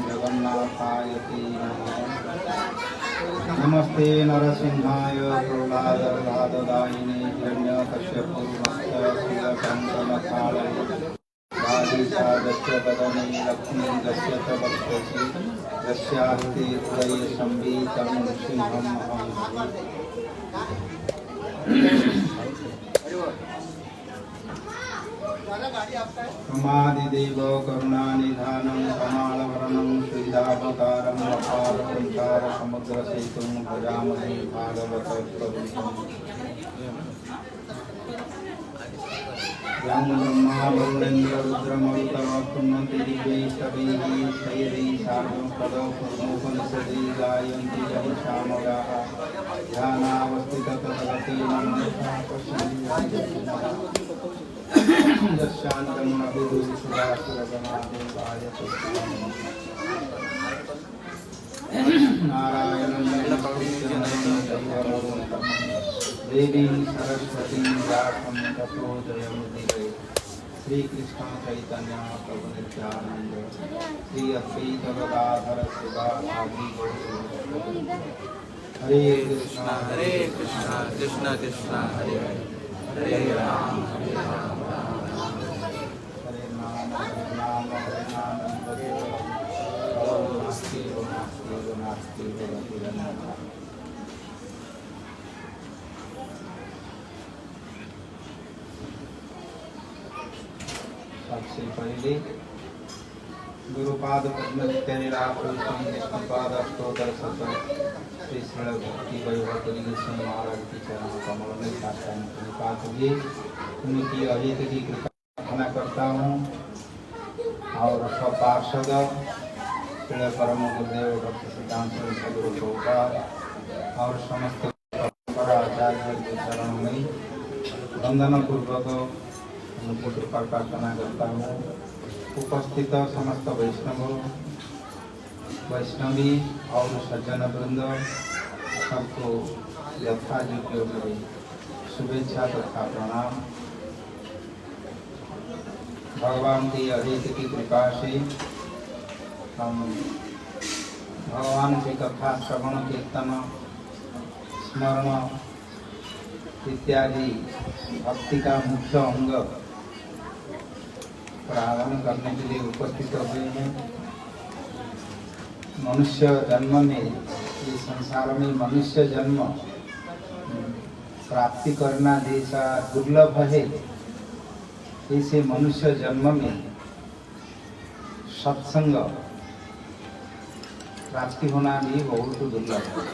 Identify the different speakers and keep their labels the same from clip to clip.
Speaker 1: जगन्नाथायति नमस्ते नरसिंहाय प्रह्लाददायिने हिरण्यकश्यपूर्वस्य राधीशादस्य वदने लक्ष्मीदस्य च वक्षसि यस्यास्ते हृदये संवीतं सिंहम् अहम्। प्रमादिदेव करुणानिधानं कमालवरणं श्रीदावतारं अपारसंसार समुद्रसेतुं भजामहे भागवतस्वरूपम्। यं ब्रह्मा वरुणेन्द्र रुद्रमरुतमस्तुन्वन्ति दिव्यैस्तवैः शैरैः सार्धं पदोपनिषदि गायन्ति यं श्यामगाः ध्यानावस्थिततरतेन मनसा पश्यन्ति यस्यान्तं न विदुषुरासुरगणादेवाय नारायणं देवी सरस्वती व्यासं ततो जयमुदीरये। श्री कृष्ण चैतन्य प्रभु नित्यानंद श्री अद्वैत गदाधर शिवासादि गौर। हरे कृष्ण कृष्ण कृष्ण हरे हरे, हरे राम हरे नाम हरे नाम नास्ति नास्ति सबसे पहले गुरुपाद पद्मपाद स्तोत्र सत्र श्री श्री भक्ति वैभव महाराज की चरण कमल में साष्टांग उनकी अहित की कृपा करता हूँ और सब पार्षद श्री परम गुरुदेव भक्ति सिद्धांत सदगुरु प्रभुपाद और समस्त परंपरा आचार्य के चरण में वंदन पूर्वक उनको कृपा प्रार्थना करता हूँ। उपस्थित समस्त वैष्णवी और सज्जन वृंद सबको यथायोग्य शुभेच्छा तथा प्रणाम। भगवान की अहित की कृपा से हम भगवान की कथा श्रवण कीर्तन स्मरण इत्यादि भक्ति का मुख्य अंग प्रारंभ करने के लिए उपस्थित हुए हैं। मनुष्य जन्म में इस संसार में मनुष्य जन्म प्राप्ति करना जैसा दुर्लभ है, ऐसे मनुष्य जन्म में सत्संग प्राप्ति होना भी बहुत दुर्लभ है।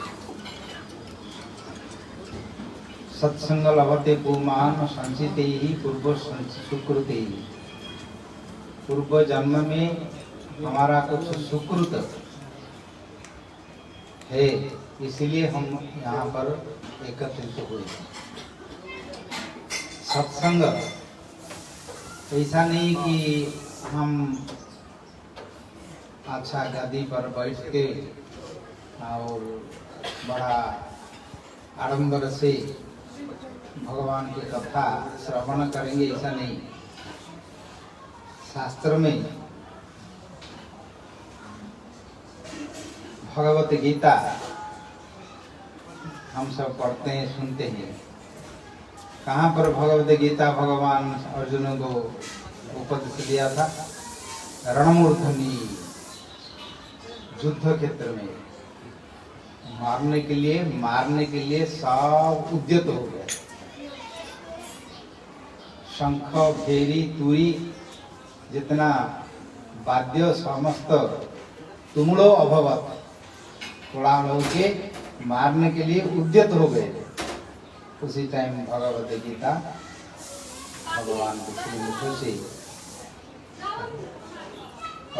Speaker 1: सत्संग लभते पुमान संचिते ही पूर्व सुकृते ही। पूर्व जन्म में हमारा कुछ सुकृत है, इसलिए हम यहाँ पर एकत्रित हुए। सत्संग ऐसा नहीं कि हम अच्छा गद्दी पर बैठ के और बड़ा आडंबर से भगवान की कथा श्रवण करेंगे, ऐसा नहीं। शास्त्र में भगवत गीता हम सब पढ़ते हैं, सुनते हैं। कहाँ पर भगवत गीता भगवान अर्जुन को उपदेश दिया था? रणमूर्धनि, युद्ध क्षेत्र में मारने के लिए सब उद्यत हो गए। शंख भेरी तुरी जितना वाद्य समस्त तुमड़ो अभवत, उड़ान होके मारने के लिए उद्यत हो गए। उसी टाइम भगवत गीता भगवान के श्रीमुख से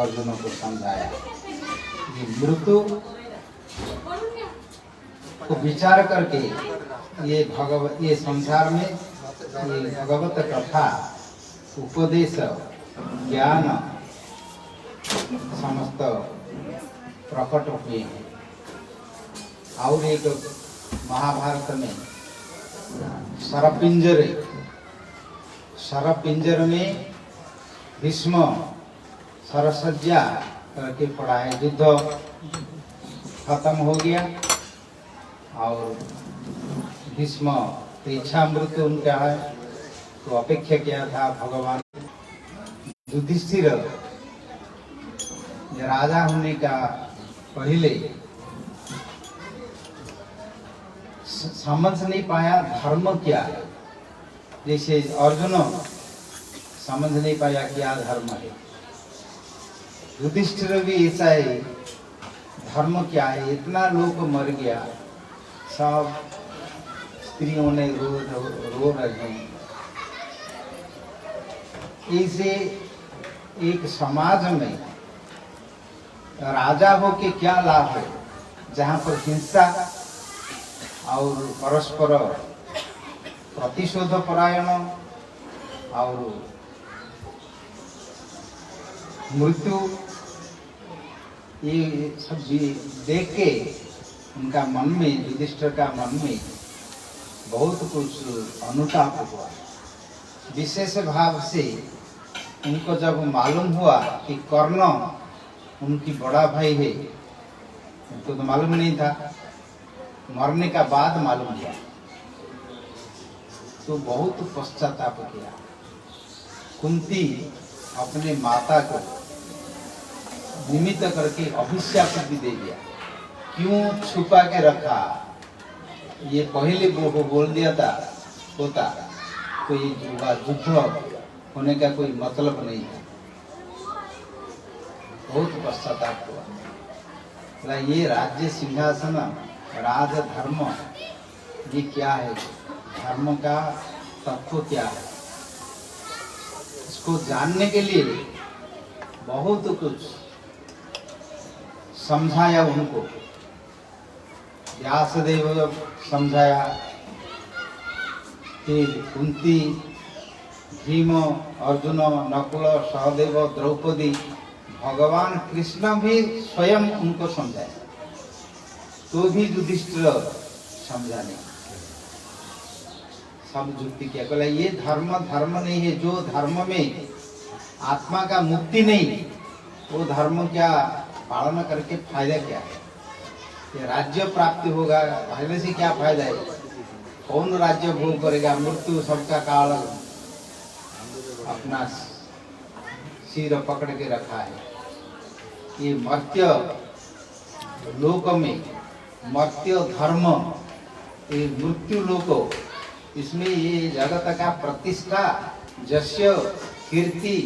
Speaker 1: अर्जुन को समझाया कि मृत्यु को विचार करके ये संसार में ये भगवत कथा उपदेश ज्ञान समस्त प्रकट हुए हैं। और एक महाभारत में शरपिंजर में भीष्म सरसज्जा करके पड़ा है। युद्ध खत्म हो गया और भीष्म तो इच्छा मृत्यु उनका है, तो अपेक्षा क्या था भगवान युधिष्ठिर राजा होने का पहले समझ नहीं पाया धर्म क्या है। जैसे अर्जुन समझ नहीं पाया क्या धर्म है, युधिष्ठिर भी ऐसा है, धर्म क्या है। इतना लोग मर गया, सब स्त्रियों ने रो रहे हैं। इसे एक समाज में राजा हो के क्या लाभ है, जहाँ पर हिंसा और परस्पर प्रतिशोध परायण और मृत्यु, ये सब देख के उनका मन में, युधिष्ठिर का मन में बहुत कुछ अनुताप हुआ। विशेष भाव से उनको जब मालूम हुआ कि कर्ण उनकी बड़ा भाई है, उनको तो मालूम नहीं था, मरने का बाद मालूम हुआ, तो बहुत पश्चाताप किया। कुंती अपने माता को निमित्त करके अभिशाप भी दे दिया, क्यों छुपा के रखा, ये पहले वो बोल दिया था होता तो ये युद्ध होने का कोई मतलब नहीं था। बहुत पश्चाताप हुआ। ये राज्य सिंहासन राज धर्म ये क्या है, धर्म का तत्व क्या है, इसको जानने के लिए बहुत कुछ समझाया उनको। व्यासदेव समझाया, फिर कुंती, भीम, अर्जुन, नकुल, सहदेव, द्रौपदी, भगवान कृष्ण भी स्वयं उनको समझाया, तो भी युधिष्ठिर समझा नहीं। सब जुक्ति क्या बोला, ये धर्म धर्म नहीं है, जो धर्म में आत्मा का मुक्ति नहीं, वो धर्म क्या पालन करके फायदा क्या है। ये राज्य प्राप्ति होगा, फायदे से क्या फायदा है, कौन राज्य भोग करेगा, मृत्यु सबका काल अपना सिर पकड़ के रखा है। ये मर्त्य लोक में मर्त्य धर्म, ये मृत्यु लोक, इसमें ये जगत का प्रतिष्ठा, जश्य, कीर्ति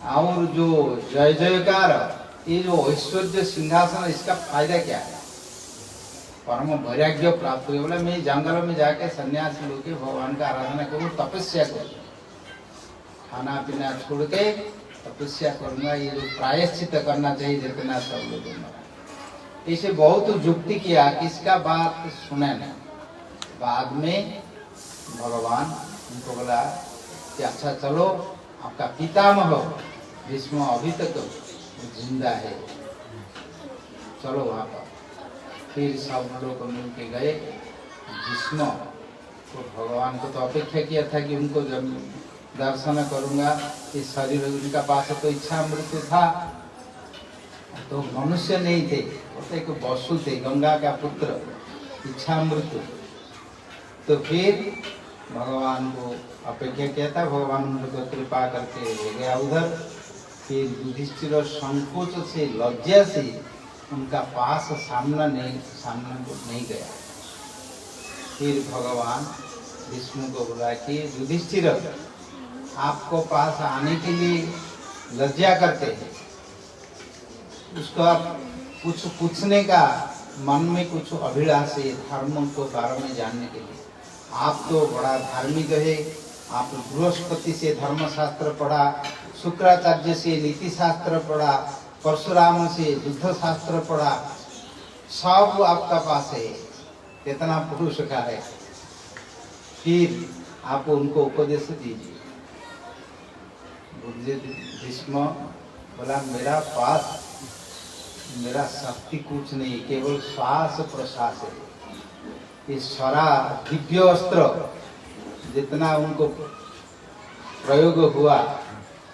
Speaker 1: और जो जय जयकार, ये जो ऐश्वर्य सिंहासन, इसका फायदा क्या है। परम वैराग्य प्राप्त हुए, बोला मैं जंगल में जाके सन्यास लेके भगवान का आराधना करूँ, तपस्या करूँ, खाना पीना छोड़ के तपस्या करूंगा, ये जो प्रायश्चित करना चाहिए जितना सब लोगों ने। इसे बहुत युक्ति किया, किसका बात सुने ना। बाद में भगवान उनको बोला कि अच्छा चलो, आपका पितामह भीष्म अभी तक जिंदा है, चलो वहाँ पर। फिर सब लोग मिल के गए। भीष्म तो भगवान को तो अपेक्षा किया था कि उनको जब दर्शन करूंगा, इस शरीर उनका पास तो इच्छा मृत्यु था, तो मनुष्य नहीं थे, वो तो एक वसु थे, गंगा का पुत्र, इच्छा मृत्यु। तो फिर भगवान को अपेक्षा किया था, भगवान उनको कृपा करके ले गया उधर। फिर युधिष्ठिर संकोच से, लज्जा से उनका पास सामने नहीं गया। फिर भगवान विष्णु को बोला कि युधिष्ठिर आपको पास आने के लिए लज्जा करते हैं, उसका कुछ पूछने का मन में कुछ अभिलाष है, धर्म को बारे में जानने के लिए। आप तो बड़ा धार्मिक है, आप बृहस्पति से धर्मशास्त्र पढ़ा, शुक्राचार्य से नीति शास्त्र पढ़ा, परशुराम से युद्ध शास्त्र पढ़ा, सब आपका पास है, कितना पुरुष का है, फिर आप उनको उपदेश दीजिए। भीष्म बोला मेरा पास मेरा शक्ति कुछ नहीं, केवल श्वास प्रश्वास है। ये सारा दिव्य अस्त्र जितना उनको प्रयोग हुआ,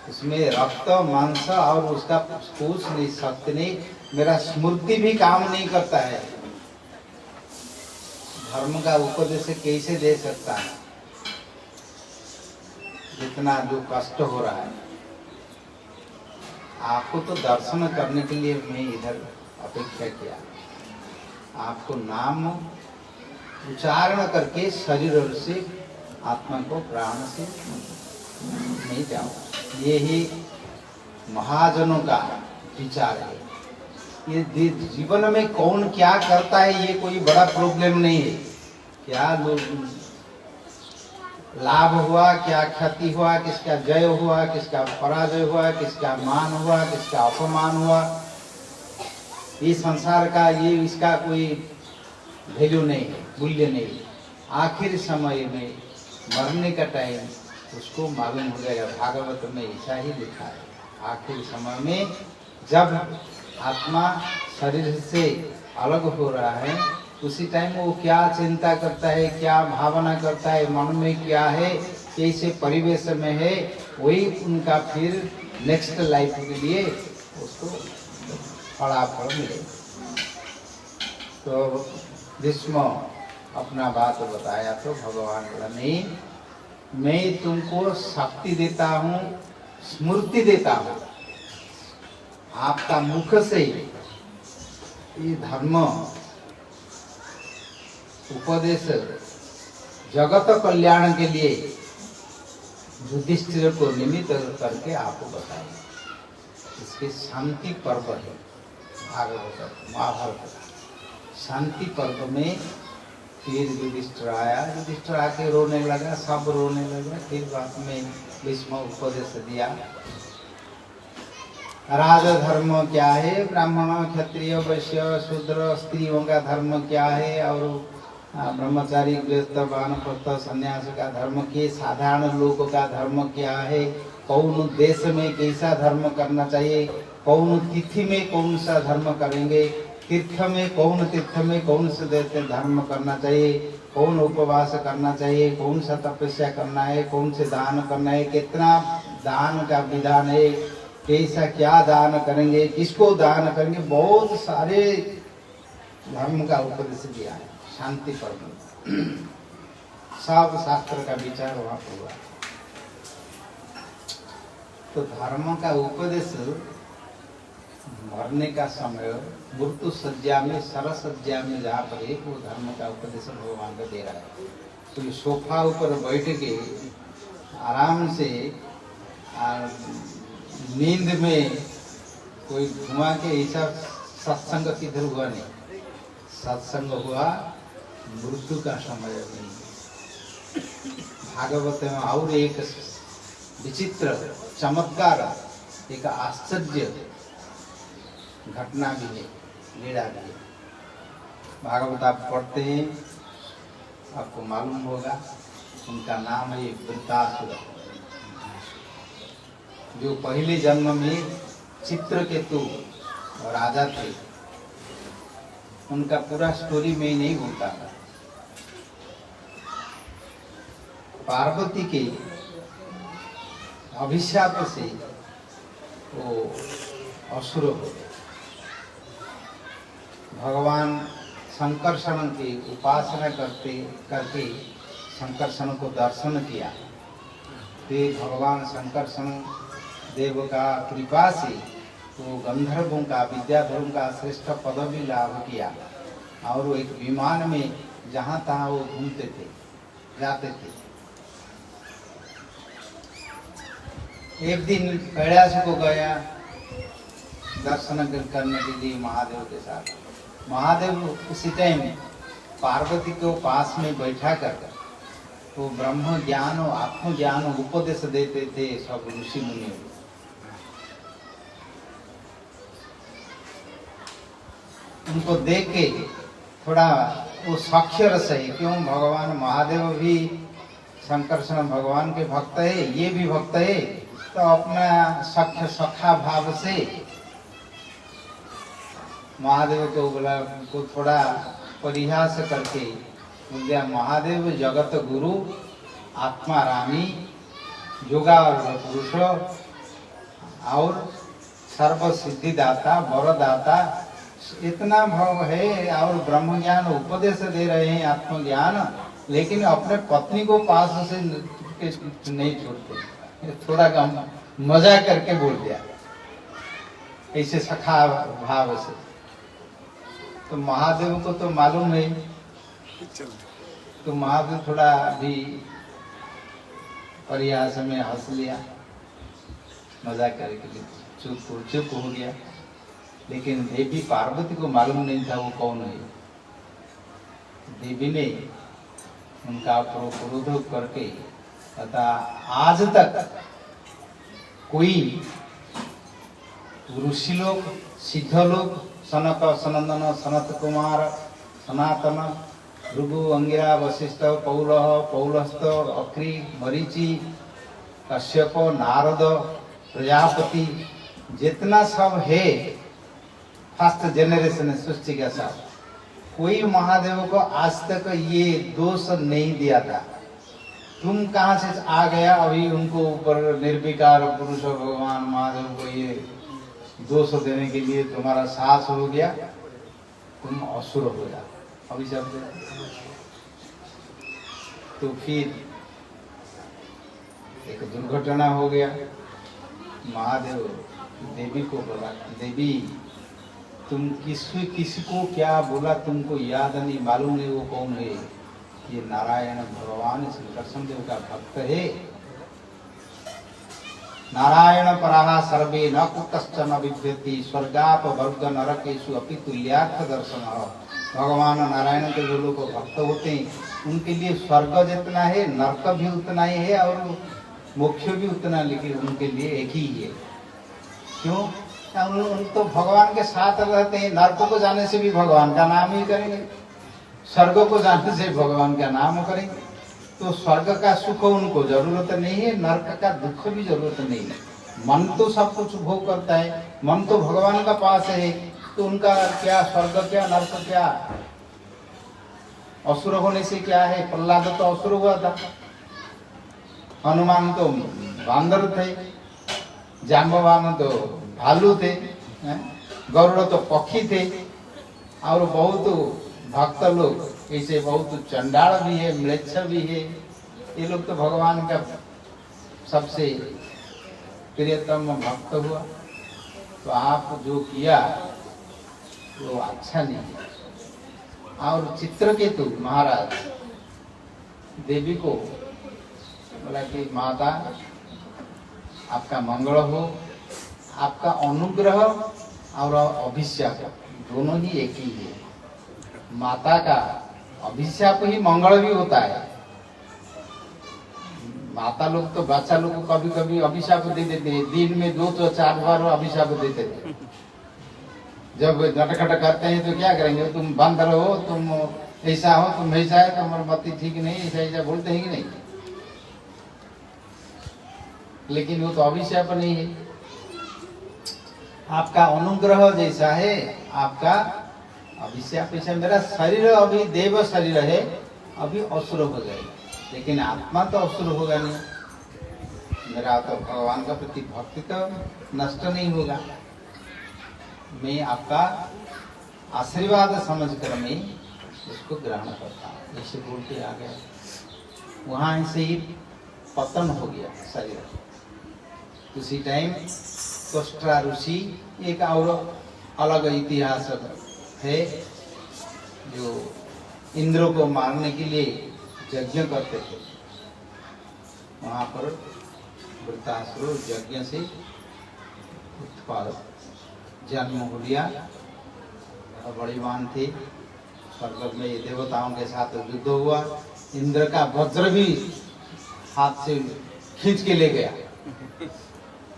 Speaker 1: उसमें रक्त मांस और उसका कुछ नहीं, शक्ति नहीं, मेरा स्मृति भी काम नहीं करता है। धर्म का उपदेश कैसे दे सकता है? जितना जो कष्ट हो रहा है, आपको तो दर्शन करने के लिए मैं इधर अपेक्षा किया। आपको नाम उच्चारण करके शरीर से आत्मा को प्राण से नहीं जाओ। ये ही महाजनों का विचार है। ये जीवन में कौन क्या करता है ये कोई बड़ा प्रॉब्लम नहीं है। क्या लाभ हुआ, क्या क्षति हुआ, किसका जय हुआ, किसका पराजय हुआ, किसका मान हुआ, किसका अपमान हुआ, ये संसार का ये इसका कोई वैल्यू नहीं है, मूल्य नहीं है। आखिर समय में मरने का टाइम उसको मालूम हो जाएगा। भागवत में ऐसा ही लिखा है। आखिर समय में जब आत्मा शरीर से अलग हो रहा है, उसी टाइम वो क्या चिंता करता है, क्या भावना करता है, मन में क्या है, कैसे परिवेश में है, वही उनका फिर नेक्स्ट लाइफ के लिए उसको फलाफल मिले। तो भीष्म अपना बात बताया तो भगवान बोला नहीं, मैं तुमको शक्ति देता हूँ, स्मृति देता हूँ। आपका मुख से ये धर्म उपदेश जगत कल्याण के लिए युधिष्ठिर को निमित्त करके आपको बताए। इसके शांति पर्व है भागवत महाभारत। शांति पर्व में फिर युधिष्ठिर आया, युधिष्ठिर आके रोने लगा, सब रोने लगा। फिर बाद में भीष्म उपदेश दिया। राज धर्म क्या है, ब्राह्मण क्षत्रिय वैश्य शूद्र स्त्रियों का धर्म क्या है, और ब्रह्मचारी गृहस्थ वानप्रस्थ सन्यास का धर्म के, साधारण लोगों का धर्म क्या है, कौन देश में कैसा धर्म करना चाहिए, कौन तिथि में कौन सा धर्म करेंगे, तीर्थ में कौन से धर्म करना चाहिए, कौन उपवास करना चाहिए, कौन सा तपस्या करना है, कौन से दान करना है, कितना दान का विधान है, कैसा क्या दान करेंगे, किसको दान करेंगे, बहुत सारे धर्म का उपदेश दिया है। शांति पर्व सब शास्त्र का विचार वहाँ पर हुआ। तो धर्म का उपदेश मरने का समय मृत्यु सज्जा में, सरस सज्जा में जहाँ पर है, वो धर्म का उपदेश भगवान को दे रहा है। तो सोफा ऊपर बैठ के आराम से नींद में कोई घुमा के ऐसा सत्संग किधर हुआ नहीं। सत्संग हुआ मृत्यु का समय में। भागवत में और एक विचित्र चमत्कार, एक आश्चर्य घटना भी है, लीला भी है। भागवत आप पढ़ते हैं आपको मालूम होगा। उनका नाम है वृत्तासुर, जो पहले जन्म में चित्रकेतु राजा थे। उनका पूरा स्टोरी में नहीं होता था। पार्वती के अभिशाप से वो असुर हो गए। भगवान संकर्षण की उपासना करके संकर्षण को दर्शन किया। फिर भगवान संकर्षण देव का कृपा से तो गंधर्वों का, विद्याधरों का श्रेष्ठ पदवी लाभ किया। और वो एक विमान में जहाँ तहाँ वो घूमते थे, जाते थे। एक दिन कैलाश को गया दर्शन करने के लिए महादेव के साथ। महादेव उसी टाइम पार्वती को पास में बैठा कर तो ब्रह्म ज्ञान और आत्मज्ञान उपदेश देते थे सब ऋषि मुनि। उनको देख के थोड़ा वो साक्ष्य रस है, क्यों भगवान महादेव भी संकर्षण भगवान के भक्त है, ये भी भक्त है। तो अपना सख्य सखा भाव से महादेव को बोला, को थोड़ा परिहास करके बोल महादेव जगत गुरु, आत्मा रामी, योगा और पुरुष, और सर्व सिद्धि दाता वरदाता इतना भाव है, और ब्रह्म ज्ञान उपदेश दे रहे हैं, आत्मज्ञान, लेकिन अपने पत्नी को पास से नहीं छोड़ते। थोड़ा कम मजा करके बोल दिया ऐसे सखा भाव से। तो महादेव को तो मालूम है, तो महादेव थोड़ा भी परिहास में हंस लिया, मजाक करके चुप हो गया। लेकिन देवी पार्वती को मालूम नहीं था वो कौन है। देवी ने उनका क्रोध करके तथा आज तक कोई ऋषि लोग, सिद्ध लोग, सनक सनंदन सनत कुमार सनातन भृगु अंगिरा वशिष्ठ पौलह पौलस्त अक्री मरीचि कश्यप नारद प्रजापति जितना सब है फर्स्ट जनरेशन है सृष्टि का सब, कोई महादेव को आज तक ये दोष नहीं दिया था। तुम कहाँ से आ गया अभी उनको ऊपर निर्विकार पुरुष भगवान महादेव को ये दोष देने के लिए तुम्हारा साहस हो गया, तुम असुर हो जा अभी सब। तो फिर एक दुर्घटना हो गया। महादेव देवी को बोला, देवी तुम किसी को क्या बोला तुमको याद नहीं, मालूम नहीं वो कौन है। ये नारायण भगवान शंकर देव का भक्त है। नारायण पराहा सर्वे न कुतश्चन विभ्यति स्वर्गाप वर्ग नरकेषु अपि तुल्यार्थ दर्शन। भगवान नारायण के जो लोग भक्त होते हैं उनके लिए स्वर्ग जितना है नरक भी उतना ही है और मोक्ष भी उतना, लेकिन उनके लिए एक ही है। क्यों? उन तो भगवान के साथ रहते हैं। नरक को जाने से भी भगवान का नाम ही करेंगे, स्वर्ग को जाने से भगवान का नाम करेंगे। तो स्वर्ग का सुख उनको जरूरत नहीं है, नरक का दुख भी जरूरत नहीं है। मन तो सब कुछ भोग करता है, मन तो भगवान का पास है, तो उनका क्या स्वर्ग क्या नरक क्या? असुर होने से क्या है? प्रहलाद तो असुर हुआ था, हनुमान तो बांदर थे, जाम्बवान तो भालू थे, गरुड़ तो पक्षी थे, और बहुत भक्त लोग ऐसे बहुत चंडाल भी है, म्लेच्छ भी है। ये लोग तो भगवान का सबसे प्रियतम भक्त हुआ। तो आप जो किया वो अच्छा नहीं है। और चित्रकेतु महाराज देवी को बोला कि माता आपका मंगल हो, आपका अनुग्रह और अभिशाप दोनों ही एक ही है। माता का अभिशाप ही मंगल भी होता है। माता लोग तो बच्चा लोग को कभी कभी अभिशाप दे देते हैं, दिन में 2 से 4 बार अभिशाप देते थे। जब नटखट करते हैं तो क्या करेंगे, तुम बंदर हो, तुम ऐसा हो, तुम ऐसा है, तुम्हारी मति ठीक नहीं, ऐसा ऐसा बोलते हैं कि नहीं? लेकिन वो तो अभिशाप नहीं है। आपका अनुग्रह जैसा है, आपका अभिशाप ऐसा। मेरा शरीर अभी देव शरीर है, अभी असुर हो जाएगा, लेकिन आत्मा तो असुर होगा नहीं। मेरा तो भगवान का प्रति भक्ति तो नष्ट नहीं होगा। मैं आपका आशीर्वाद समझकर मैं उसको ग्रहण करता हूँ, ऐसे बोल के आ गया। वहाँ से ही पतन हो गया शरीर। उसी टाइम त्वष्टा ऋषि, एक और अलग इतिहास है, जो इंद्र को मारने के लिए यज्ञ करते थे। वहाँ पर वृत्तासुर यज्ञ से उत्पाद जन्म हो लिया और बड़ीवान थे। स्वर्ग में देवताओं के साथ युद्ध हुआ। इंद्र का वज्र भी हाथ से खींच के ले गया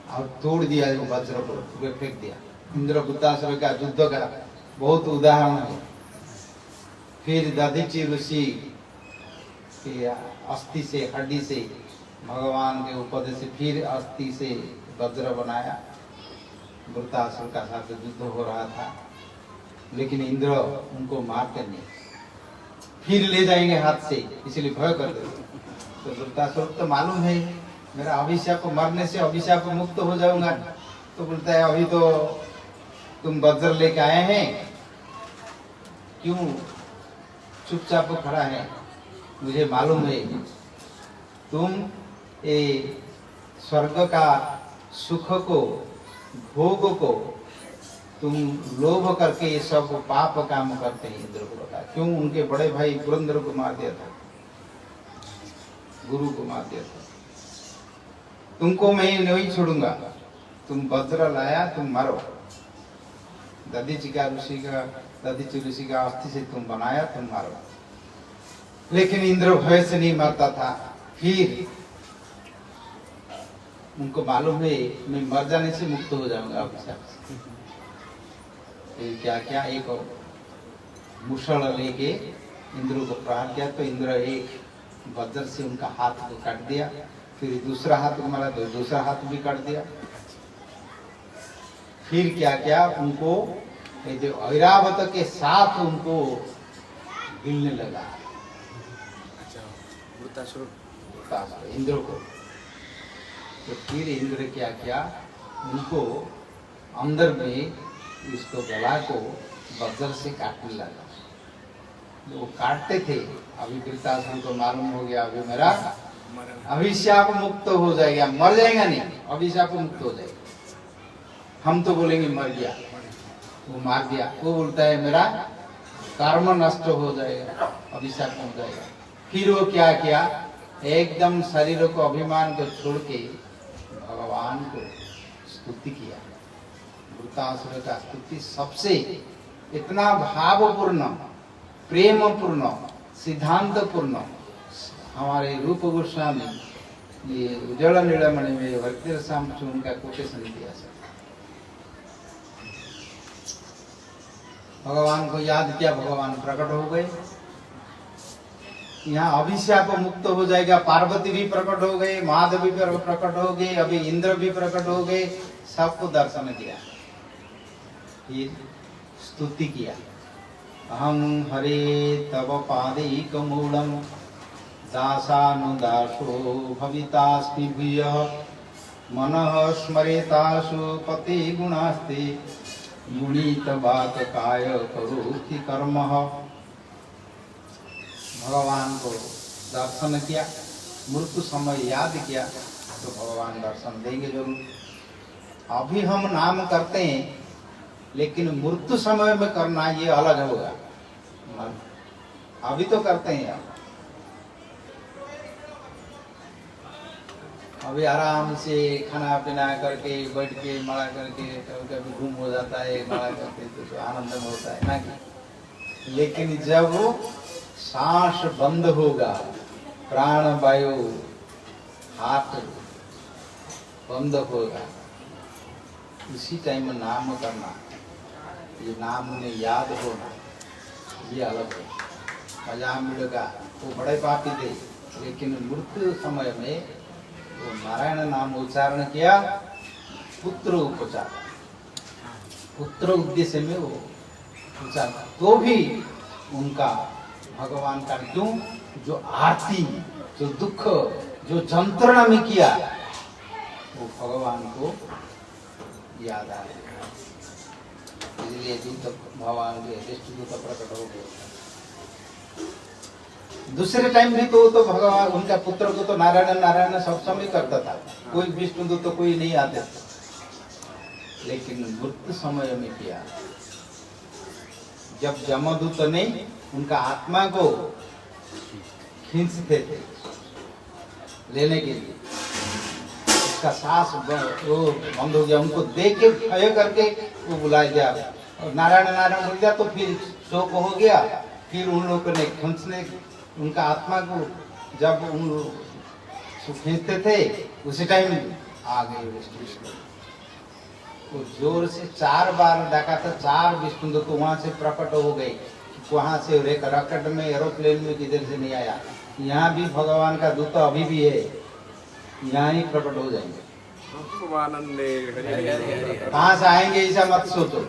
Speaker 1: और तोड़ दिया, वज्र को फेंक दिया। इंद्र वृत्तासुर का युद्ध का बहुत उदाहरण है। फिर दधीचि ऋषि के अस्थि से, हड्डी से, भगवान के उपदेश से फिर अस्थि से वज्र बनाया। वृत्तासुर का साथ युद्ध हो रहा था, लेकिन इंद्र उनको मारते नहीं, फिर ले जाएंगे हाथ से, इसलिए भय करते थे। तो वृत्तासुर तो मालूम है मेरा अभिशाप, मरने से अभिशाप मुक्त हो जाऊंगा, तो बोलता है अभी तो तुम वज्र लेके आए हैं, क्यों चुपचाप खड़ा है? मुझे मालूम है तुम ये स्वर्ग का सुख को, भोग को तुम लोभ करके ये सब पाप काम करते हैं। इंद्र को बताया क्यों? उनके बड़े भाई पुरंदर को मार दिया था, गुरु को मार दिया था। तुमको मैं नहीं छोड़ूंगा, तुम वज्र लाया, तुम मारो। दधीचि ऋषि का अस्थि से तुम बनाया, तुम मारो। लेकिन इंद्र भय से नहीं मरता था। फिर उनको मालूम है मैं मर जाने से मुक्त हो जाऊंगा अभिशाप से। फिर क्या क्या, एक मुसल लेके इंद्र को प्रहार किया, तो इंद्र एक वज्र से उनका हाथ को काट दिया। फिर दूसरा हाथ को मारा तो दूसरा हाथ भी काट दिया। फिर क्या क्या, उनको जो ऐरावत के साथ उनको गिलने लगा इंद्र को। तो फिर इंद्र क्या किया, उनको अंदर में इसको गला को वज्र से काटने लगा। वो काटते थे, अभी वृत्तासुर को मालूम हो गया अभी मेरा अभिशाप मुक्त हो जाएगा, मर जाएगा नहीं, अभिशाप मुक्त हो जाएगा। हम तो बोलेंगे मर गया, वो मार दिया। वो बोलता है मेरा कर्म नष्ट हो जाएगा, अभिशाप हो जाएगा। फिर वो क्या किया, एकदम शरीर को, अभिमान को छोड़ के भगवान को स्तुति किया। वृत्तासुर का स्तुति सबसे इतना भावपूर्ण, प्रेमपूर्ण, सिद्धांतपूर्ण हमारे रूप गोस्वामी ये उज्ज्वल नीलमणि में भक्ति रसाम उनका कोटेशन दिया सर। भगवान को याद किया, भगवान प्रकट हो गए। यहाँ अभिशाप मुक्त हो जाएगा। पार्वती भी प्रकट हो गए, महादेव भी प्रकट हो गए, अभी इंद्र भी प्रकट हो गए, सबको दर्शन दिया। फिर स्तुति किया, अहं हरे तव पादैकमूलम् दासानुदासो भवितास्मि भूयः मनः स्मरेतासु पते गुणास्ते गुणितवात काय करोति कर्मः। भगवान को दर्शन किया, मृत्यु समय याद किया तो भगवान दर्शन देंगे जरूर। अभी हम नाम करते हैं, लेकिन मृत्यु समय में करना ये अलग होगा। अभी तो करते हैं आप, अभी आराम से खाना पीना करके बैठ के मड़ा करके कभी कभी घूम हो जाता है, मड़ा करके तो आनंद में होता है ना कि। लेकिन जब सांस बंद होगा, प्राण वायु हाथ बंद होगा, इसी टाइम में नाम करना, ये नाम में याद होना, ये अलग है। अजामिल का वो बड़े पापी थे, लेकिन मृत्यु समय में वो नारायण नाम उच्चारण किया, पुत्र उपचार, पुत्र उद्देश्य में वो उच्चारण, तो भी उनका भगवान का क्यों, जो आरती, जो दुख, जो जंत्रणा में किया, वो भगवान को याद आ गया। इसलिए दूत भगवान के दृष्टि दूत प्रकट हो गए। दूसरे टाइम भी तो भगवान उनका पुत्र को तो नारायण नारायण सब समय करता था, कोई विष्णु दूत तो कोई नहीं आते थे, लेकिन मृत्यु समय में किया। जब जमदूत ने उनका आत्मा को खींचते थे लेने के लिए, उसका सांस वो बंद हो गया, उनको देख के भय करके वो बुलाया गया और नारायण नारायण बोल गया, तो फिर शोक हो गया। फिर उन लोगों ने खींचने, उनका आत्मा को जब उन लोग खींचते थे, उसी टाइम आ गए विष्णु। वो जोर से 4 बार डाका था, 4 विष्णु तो वहां से प्रकट हो गए। वहां से रॉकेट में, एरोप्लेन में किधर से नहीं आया। यहाँ भी भगवान का दूत अभी भी है, यहाँ ही प्रकट हो जाएंगे। कहाँ से आएंगे ऐसा मत सोचो,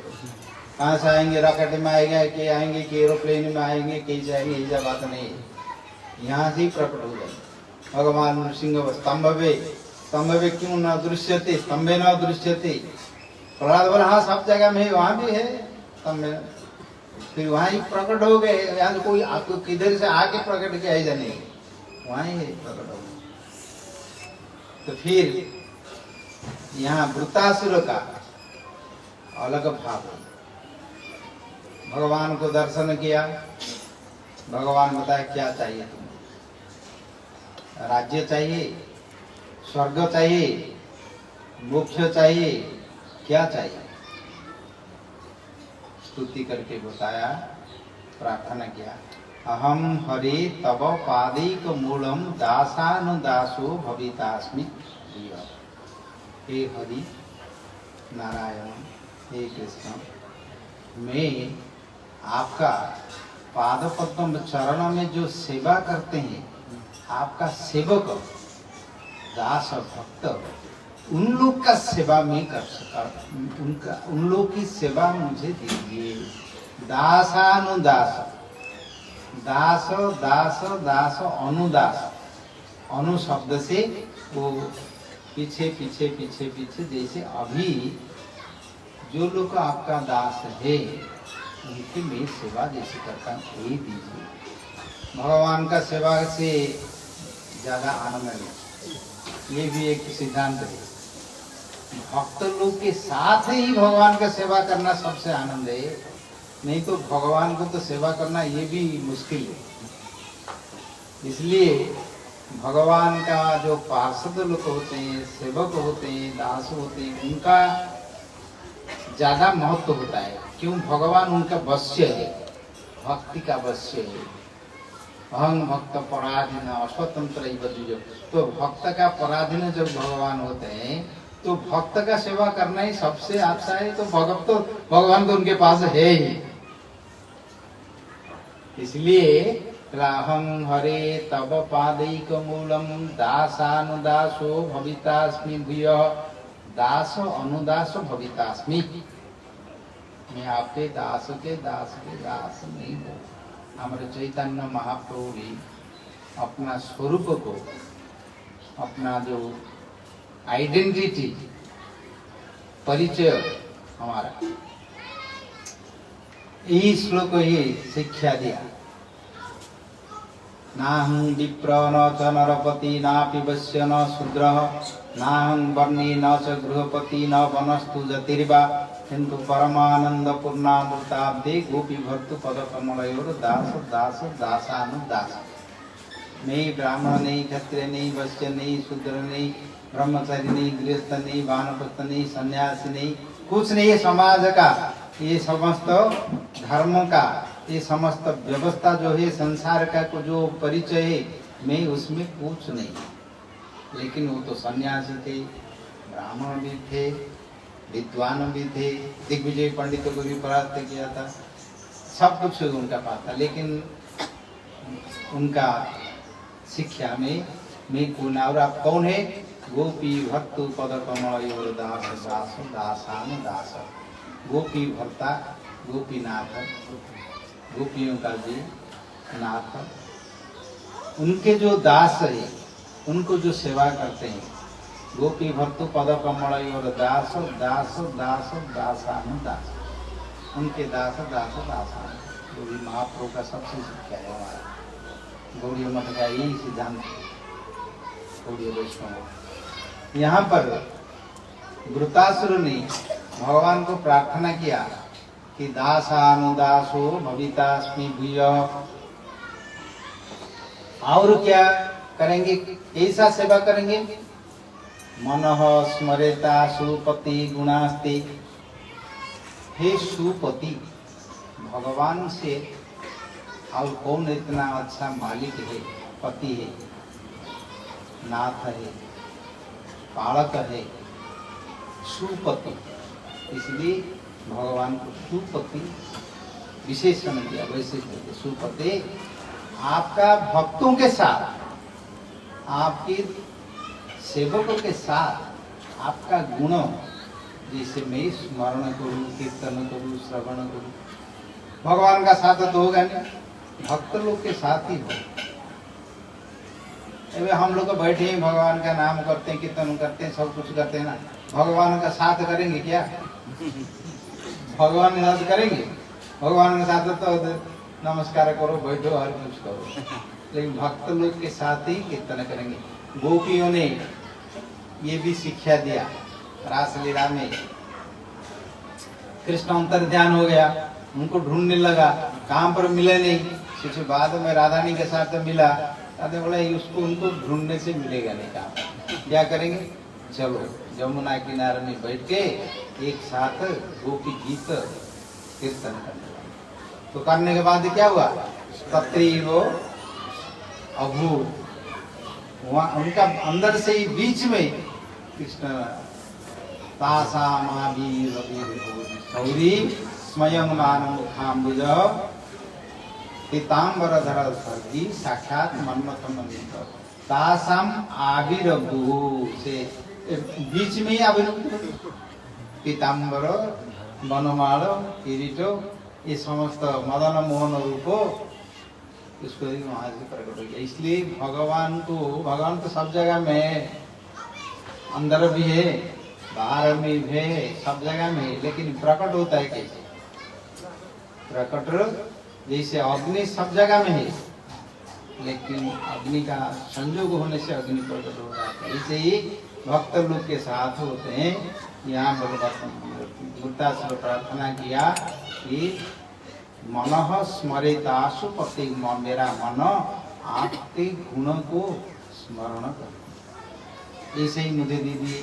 Speaker 1: कहाँ से आएंगे, रॉकेट में आएंगे कि एरोप्लेन में आएंगे, कैसे आएंगे, ऐसा बात नहीं है। यहाँ से ही प्रकट हो जाएंगे। भगवान नृसिंह स्तंभवे क्यों न दृश्यते, स्तंभे न दृश्यते, प्रहलाद बोला हाँ सब जगह में वहां भी है, तब में फिर वहां ही प्रकट हो गए। यहाँ कोई आपको किधर से आके प्रकट किया है नहीं, वहां ही प्रकट हो गए। तो फिर यहाँ वृत्तासुर का अलग भाव है। भगवान को दर्शन किया, भगवान बताया क्या चाहिए तुम्हें, राज्य चाहिए, स्वर्ग चाहिए, मोक्ष चाहिए, क्या चाहिए? स्तुति करके बताया, प्रार्थना किया, अहम हरे तव पादैक मूलम दासानुदासो भवितास्मि। हे हरि नारायण, हे कृष्ण, मैं आपका पाद पद्म चरण में जो सेवा करते हैं, आपका सेवक दास भक्त, उन लोग का सेवा मैं कर सका, उन लोग की सेवा मुझे दीजिए। दासानुदास, दास दास दास अनुदास, अनु शब्द से वो पीछे पीछे पीछे पीछे, जैसे अभी जो लोग आपका दास है उनकी मैं सेवा जैसे करता हूँ, यही दीजिए। भगवान का सेवा से ज्यादा आनंद नहीं, ये भी एक सिद्धांत है। भक्त लोग के साथ ही भगवान का सेवा करना सबसे आनंद है, नहीं तो भगवान को तो सेवा करना ये भी मुश्किल है। इसलिए भगवान का जो पार्षद लोग होते हैं, सेवक होते हैं, दास होते हैं, उनका ज्यादा महत्व होता है। क्यों? भगवान उनका वश्य है, भक्ति का वश्य है। अहं भक्त पराधीन अस्वतंत्र, तो भक्त का पराधीन जब भगवान होते हैं तो भक्त का सेवा करना ही सबसे अच्छा है। तो भक्त तो भगवान तो उनके पास है ही। इसलिए अहं हरे तव पादैक मूलम दासानुदासो भवितास्मि भूयः, दास अनुदास भवितास्मि। मैं आपके दास के दास नहीं हूँ। हमारे चैतन्य महाप्रभु भी अपना स्वरूप को, अपना जो आइडेंटिटी, परिचय हमारा, यही श्लोक ही शिक्षा दिया। नाहं विप्र न च नरपति नापि वैश्य न शूद्रः, नाहं वर्णी न च गृहपति न वनस्तु जतिर्वा, किंतु परमानंद पूर्णामृताब्दे गोपी भर्तु पद कमलयोर दास दास दासानुदास। नहीं ब्राह्मण, नहीं क्षत्रिय, नहीं वैश्य, नहीं शूद्र, नहीं ब्रह्मचारी, नहीं गृहस्थ, नहीं वानप्रस्थ, नहीं सन्यासी, नहीं कुछ नहीं है। समाज का ये समस्त धर्म का, ये समस्त व्यवस्था जो है संसार का को जो परिचय है, मैं उसमें कुछ नहीं। लेकिन वो तो सन्यासी थे, ब्राह्मण भी थे, विद्वान भी थे, दिग्विजय पंडितों को भी परास्त किया था, सब कुछ उनका पास था। लेकिन उनका शिक्षा में मैं कौन, और आप कौन है? गोपी भर्तु पद कमलयोर दास दास दासानुदास। गोपी भर्ता, गोपीनाथ, गोपियों का जी नाथ, उनके जो दास है, उनको जो सेवा करते हैं, गोपी भर्तु पद कमलयोर दास दास दास दासानुदास, उनके दास दास दासानु। जो भी महाप्रभु का सबसे शिक्षा है हमारा गौड़ीय मठ का यही सिद्धांत है, गौड़ीय वैष्णव। यहाँ पर वृत्तासुर ने भगवान को प्रार्थना किया कि दासानुदासो भवितास्मि भूयः। और क्या करेंगे? ऐसा सेवा करेंगे, मनः स्मरेता सुपति गुणास्ति। हे सुपति, भगवान से और कौन इतना अच्छा मालिक है, पति है, नाथ है, पालक है, सुपति। इसलिए भगवान को सुपति विशेषण दिया। वैसे सुपति आपका भक्तों के साथ, आपके सेवकों के साथ आपका गुण, जैसे मैं स्मरण करूं, कीर्तन करूं, श्रवण करूं, भगवान का साथ तो होगा नहीं, भक्त लोग के साथ ही हो। हम लोग बैठे हैं, भगवान का नाम करते हैं, कीर्तन करते हैं, सब कुछ करते हैं ना, भगवान का साथ करेंगे क्या? भगवान के साथ करेंगे, भगवान के साथ तो नमस्कार करो, बैठो, हर कुछ करो, लेकिन भक्त लोग के साथ ही कीर्तन करेंगे। गोपियों ने ये भी शिक्षा दिया रासलीला में। कृष्ण अंतर ध्यान हो गया, उनको ढूंढने लगा, कहाँ पर मिले नहीं। कुछ बाद में राधानी के साथ मिला, राधा बोला उसको उनको ढूंढने से मिलेगा नहीं। कहाँ क्या करेंगे, चलो यमुना किनारे में बैठ के एक साथ गोपी गीत कीर्तन करने लगे। तो करने के बाद क्या हुआ, तत्रैव अभूत्, वहाँ उनका अंदर से ही बीच में कृष्ण सौरी स्वयं मानमुखाम्बुज पीताम्बरधर सर्गी साक्षात मन्मथम तासाम आविर्भू से बीच में ही आविर्भूत पीताम्बर वनमाल किरीटो ये समस्त मदन मोहन रूपो इसको वहां से प्रकट हो गया। इसलिए भगवान तो सब जगह में है, अंदर भी है, बाहर में भी है, सब जगह में है, लेकिन प्रकट होता है कैसे? प्रकट जैसे अग्नि सब जगह में है, लेकिन अग्नि का संयोग होने से अग्नि प्रकट हो जाता है। ऐसे ही भक्त लोग के साथ होते हैं। यहाँ भगवत प्रार्थना किया कि मनः स्मरितासु पति, मेरा मन आपके गुणों को स्मरण कर। ऐसे ही मुझे दीदी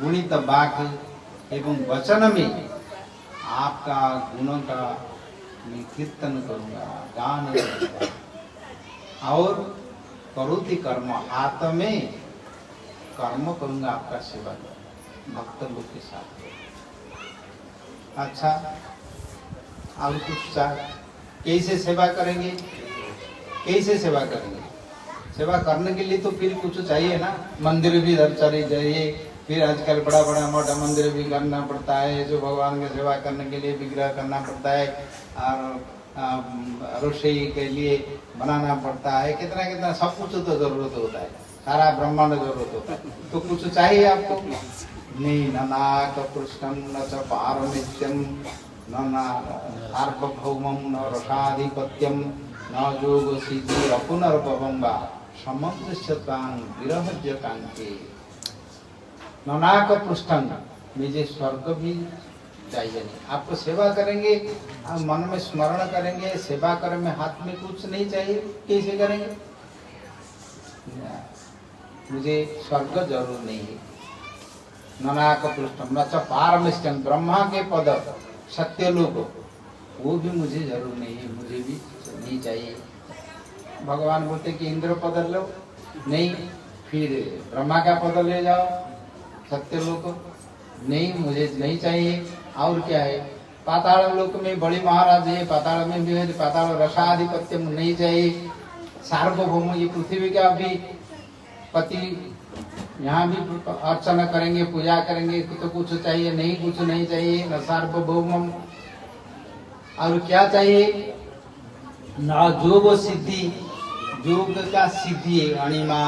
Speaker 1: गुणित वाक्य एवं वचन में आपका गुणों का मैं कीर्तन करूंगा, गान करूंगा, और करोति कर्म, हाथ में कर्म करूंगा, आपका सेवा भक्त लोग के साथ। अच्छा, और कुछ कैसे सेवा करेंगे? कैसे सेवा करेंगे? सेवा करने के लिए तो फिर कुछ चाहिए ना, मंदिर भी चले जाइए, फिर आजकल बड़ा बड़ा मोटा मंदिर भी करना पड़ता है, जो भगवान की सेवा करने के लिए विग्रह करना पड़ता है, और रसोई के लिए बनाना पड़ता है, कितना कितना सब कुछ तो जरूरत होता है, सारा ब्रह्मांड जरूरत होता है, तो कुछ चाहिए आपको नहीं। नाक पृष्ठम न च पारमित्यम न सार्वभौमं न रसाधिपत्यम न योग सिद्धि अपुनर्भवं वा समंजस्यतां विरहज्य कांके। नाक पृष्ठम, मुझे स्वर्ग भी चाहिए नहीं। आपको सेवा करेंगे, आप मन में स्मरण करेंगे, सेवा करें में हाथ में कुछ नहीं चाहिए, कैसे करेंगे? मुझे स्वर्ग जरूर नहीं है। नाक पृष्ठम न च पारमिष्टम, ब्रह्मा के पद सत्य लोग वो भी मुझे जरूर नहीं है, मुझे भी नहीं चाहिए। भगवान बोलते कि इंद्र पद लो, नहीं, फिर ब्रह्मा का पद ले जाओ, सत्य लोग नहीं, मुझे नहीं चाहिए। और क्या है, पाताल लोक में बड़ी महाराज है, पाताल में भी है, पाताल रसाधिपत्य नहीं चाहिए। सार्वभौम, ये पृथ्वी का भी पति, यहाँ भी अर्चना करेंगे, पूजा करेंगे, तो कुछ चाहिए नहीं, कुछ नहीं चाहिए। न सार्वभौमम, और क्या चाहिए? न योग सिद्धि, योग का सिद्धि, अणिमा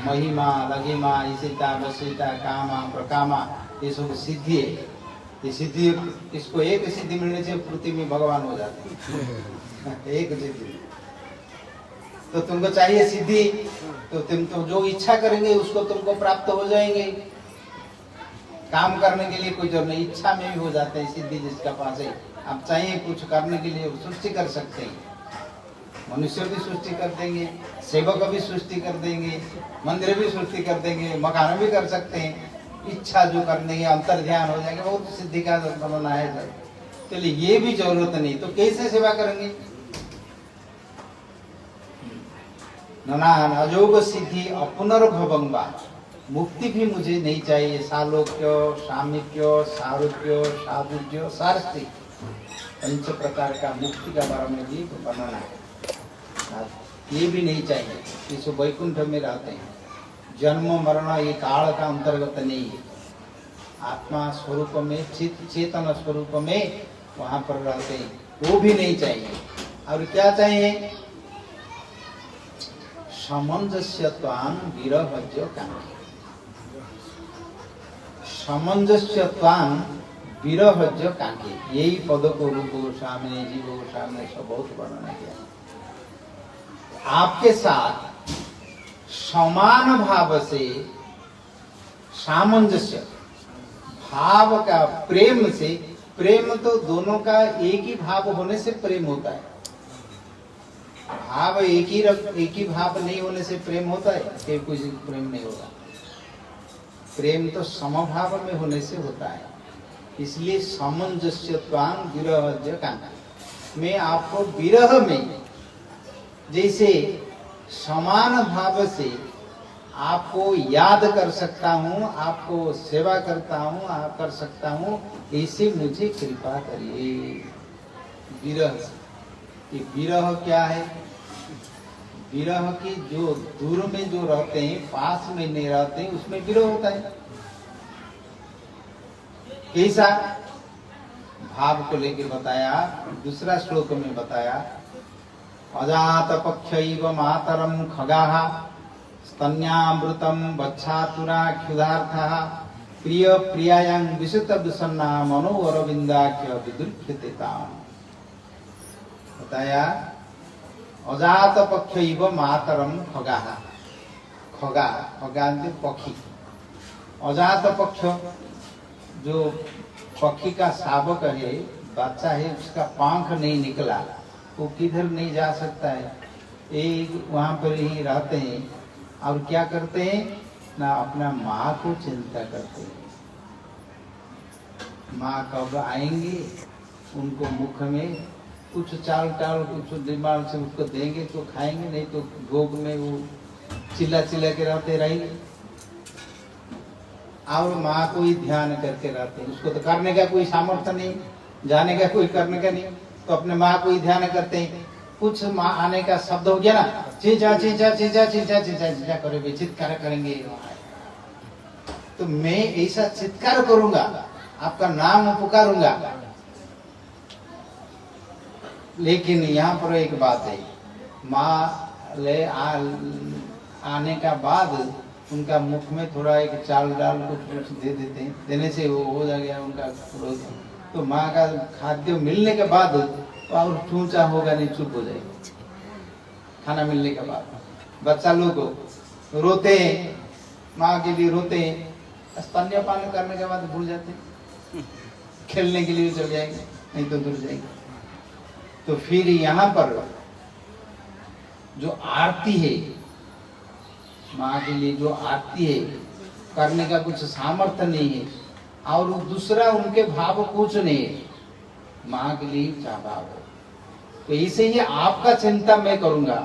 Speaker 1: महिमा लघिमा ईशिता वशिता कामा प्रकामा, ये सब सिद्धि है। ये सिद्धि, इसको एक सिद्धि मिलने से पृथ्वी में भगवान हो जाते हैं। एक सिद्धि तो तुमको चाहिए सिद्धि, तो तुम तो जो इच्छा करेंगे उसको तुमको प्राप्त हो जाएंगे। काम करने के लिए कोई जरूरत नहीं, इच्छा में भी हो जाते हैं सिद्धि जिसका पास है। आप चाहिए कुछ करने के लिए सृष्टि कर सकते हैं, मनुष्य भी सृष्टि कर देंगे, सेवक भी सृष्टि कर देंगे, मंदिर भी सृष्टि कर देंगे, मकान भी कर सकते हैं। इच्छा जो करने के अंतर ध्यान हो जाएगा, वो तो सिद्धि का बनना है। चलिए ये भी जरूरत नहीं, तो कैसे सेवा करेंगे? अयोग सिद्धि अपुनर्भवं वा, मुक्ति भी मुझे नहीं चाहिए। सालोक्य, सामिप्य, सारूप्य, साधुज्य, सारस्ती, पंच प्रकार का मुक्ति का बारे में भी बनाना है, ये भी नहीं चाहिए। इस वैकुंठ में रहते हैं, जन्म मरण ये काल का अंतर्गत नहीं है। आत्मा स्वरूप में, चेतन स्वरूप में वहां पर रहते हैं, वो भी नहीं चाहिए। और क्या चाहिए? सामंजस्यत्वान् विरहज्य कांके, सामंजस्यत्वान् विरह जो कांके, यही पद को रूप गोस्वामी जी गोस्वामी सब बहुत वर्णन किया। आपके साथ समान भाव से सामंजस्य भाव का, प्रेम से, प्रेम तो दोनों का एक ही भाव होने से प्रेम होता है। भाव एक ही भाव नहीं होने से प्रेम होता है कि कुछ प्रेम नहीं होता। प्रेम तो समभाव में होने से होता है। इसलिए सामंजस्यत्वां विरह कांता, मैं आपको विरह में जैसे समान भाव से आपको याद कर सकता हूँ, आपको सेवा करता हूँ, आप कर सकता हूँ, ऐसे मुझे कृपा करिए। विरह, कि विरह क्या है? विरह की जो दूर में जो रहते हैं, पास में नहीं रहते हैं, उसमें विरह होता है। कैसा भाव को लेकर बताया, दूसरा श्लोक में बताया, अजात पक्षैव मातरम खगाः स्तन्यामृतम बच्छातुरा क्षुधार्थः प्रिय प्रियायां विशत विसन्ना मनो अरविंदाख्य विदुर्भ्यते ताम्। बताया अजात पक्षैव मातरम खगाः, खगा, खगांति पक्षी, अजात पक्ष जो पक्षी का शावक है, बच्चा है, उसका पंख नहीं निकला, वो किधर नहीं जा सकता है, एक वहां पर ही रहते हैं। और क्या करते हैं ना, अपना माँ को चिंता करते हैं। माँ कब आएंगे, उनको मुख में कुछ चाल टाल, कुछ दिमाग से उसको देंगे तो खाएंगे, नहीं तो भोग में वो चिल्ला चिल्ला के रहते रहेंगे। और माँ को ही ध्यान करके रहते हैं। उसको तो करने का कोई सामर्थ्य नहीं, जाने का कोई करने का नहीं, तो अपने माँ को ही ध्यान करते हैं। कुछ माँ आने का शब्द हो गया ना, चींचा चींचा चींचा चींचा चींचा चींचा करेंगे, चित्कार करेंगे। तो मैं ऐसा चित्कार करूंगा, आपका नाम पुकारूंगा। लेकिन यहाँ पर एक बात है, माँ ले आने का बाद उनका मुख में थोड़ा एक चाल डाल कुछ दे देते हैं, देने से वो हो जाएगा उनका क्रोध। तो माँ का खाद्य मिलने के बाद और चूचा होगा नहीं, चुप हो जाएगा। खाना मिलने के बाद बच्चा लोग रोते हैं, माँ के लिए रोते हैं, स्तन्यपान करने के बाद भूल जाते हैं, खेलने के लिए चल जाएंगे, नहीं तो दूर जाएंगे। तो फिर यहाँ पर जो आरती है, माँ के लिए जो आरती है, करने का कुछ सामर्थ्य नहीं है, और दूसरा उनके भाव कुछ नहीं है, माँ के लिए क्या भाव है। तो इसे ही आपका चिंता मैं करूंगा,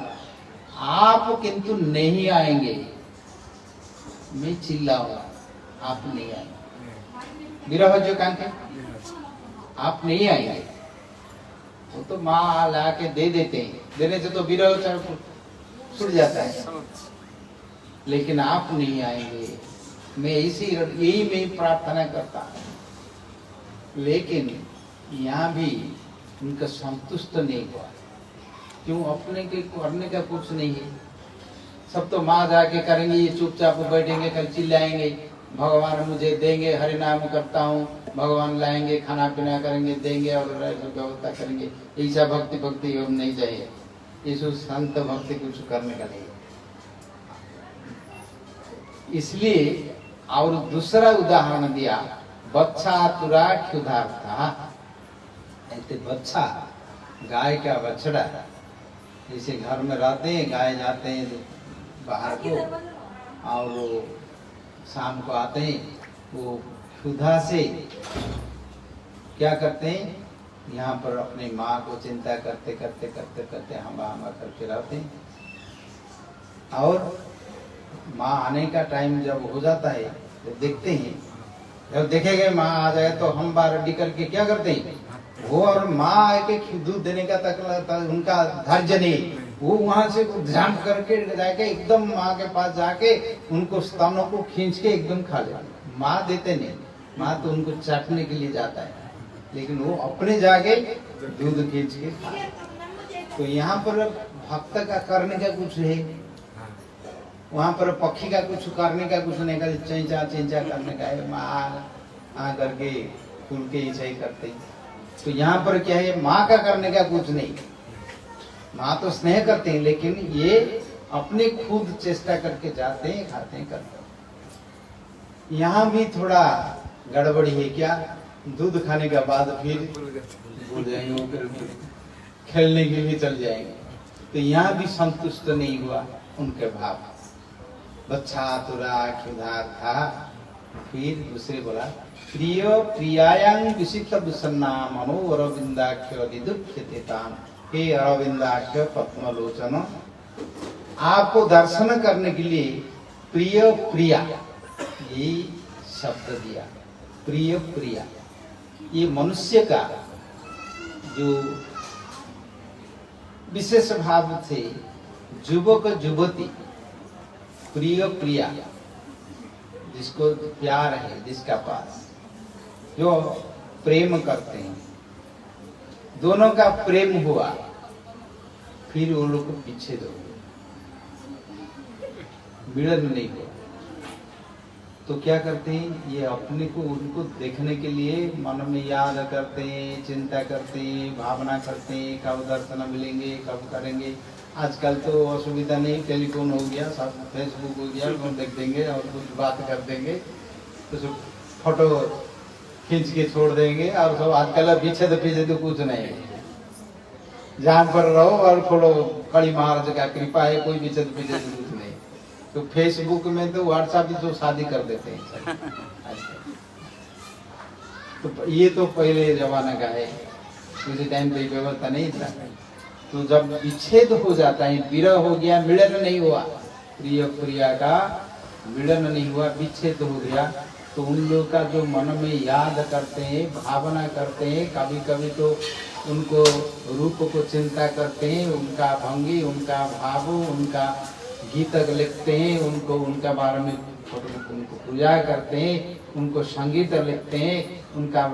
Speaker 1: आप किंतु नहीं आएंगे, मैं चिल्लाऊंगा, आप नहीं आएंगे। विरह जो कांके, आप नहीं आएंगे। वो तो माँ ला के दे देते हैं, देने से तो विरह छूट जाता है, लेकिन आप नहीं आएंगे। मैं यही मैं प्रार्थना करता हूँ। लेकिन यहाँ भी उनका संतुष्ट नहीं हुआ। क्यों? अपने के करने का कुछ नहीं है। सब तो माँ जाके करेंगे, ये चुपचाप बैठेंगे, कल चिल्लाएंगे, भगवान मुझे देंगे, हरि नाम करता हूँ, भगवान लाएंगे, खाना पीना करेंगे, देंगे और व्यवस्था करेंगे। ऐसा भक्ति हम नहीं चाहिए। यीशु संत भक्ति कुछ करने का नहीं। इसलिए और दूसरा उदाहरण दिया, बच्चा तुरा क्षुधार्था। ऐसे बच्चा, गाय का बछड़ा, जैसे घर में रहते हैं, गाय जाते हैं बाहर को और वो शाम को आते हैं, वो क्षुधा से क्या करते हैं, यहाँ पर अपनी माँ को चिंता करते करते करते करते हमा करके रहते हैं। और माँ आने का टाइम जब हो जाता है तो देखते हैं, जब देखेंगे माँ आ जाए तो हम बार रेडी करके क्या करते हैं, वो और माँ आके दूध देने का तक उनका धैर्य नहीं, वो वहां से जंप करके जाके एकदम माँ के पास जाके उनको स्तनों को खींच के एकदम खा ले। माँ देते नहीं, माँ तो उनको चाटने के लिए जाता है, लेकिन वो अपने जाके दूध खींच के खा। तो यहाँ पर भक्त का करने का कुछ है, वहां पर पक्षी का कुछ करने का कुछ नहीं, कर चिंचा चिंचा करने का है। माँ आ करके खुल के ऐसा ही करते हैं। तो यहाँ पर क्या है, माँ का करने का कुछ नहीं, माँ तो स्नेह करते हैं, लेकिन ये अपने खुद चेष्टा करके जाते हैं, खाते हैं, करते हैं। यहाँ भी थोड़ा गड़बड़ी है क्या, दूध खाने के बाद फिर भूल जाएंगे, फिर खेलने के लिए चल जाएंगे। तो यहाँ भी संतुष्ट नहीं हुआ उनके भाव। बच्चा तुरा क्षुधार था, फिर दूसरे बोला प्रिय प्रियायांग विशिष्ट विसन्ना मनो अरविंदाख्य विदुख्यते ताम। हे अरविंदाख्य पद्मलोचन, आपको दर्शन करने के लिए प्रिय प्रिया ये शब्द दिया। प्रिय प्रिया ये मनुष्य का जो विशेष भाव थे, युवक युवती, प्रिय प्रिया जिसको प्यार है, जिसका पास जो प्रेम करते हैं, दोनों का प्रेम हुआ, फिर वो लोग को विच्छेद हो गया, मिलन नहीं हुआ। तो क्या करते हैं, ये अपने को उनको देखने के लिए मन में याद करते हैं, चिंता करते हैं, भावना करते हैं, कब दर्शन मिलेंगे, कब करेंगे। आजकल तो असुविधा नहीं, टेलीफोन हो गया, सब फेसबुक हो गया, हम देख देंगे और कुछ बात कर देंगे, तो सब फोटो खींच के छोड़ देंगे। और सब आजकल पीछे तो कुछ नहीं है, जहाँ पर रहो और खोलो, कड़ी महाराज का कृपा है, कोई पीछे तो कुछ नहीं। तो फेसबुक में तो व्हाट्सएप भी तो शादी कर देते हैं। तो ये तो पहले जमाना का है, किसी टाइम पे व्यवस्था नहीं था। तो जब विच्छेद हो जाता है, विरह हो गया, मिलन नहीं हुआ, प्रिय प्रिया का मिलन नहीं हुआ, विच्छेद हो गया, तो उन लोग का जो मन में याद करते हैं, भावना करते हैं, कभी कभी तो उनको रूप को चिंता करते हैं, उनका भंगी, उनका भाव, उनका गीत लिखते हैं, उनको उनका बारे में उनको पूजा करते हैं, उनको संगीत लिखते हैं, उनका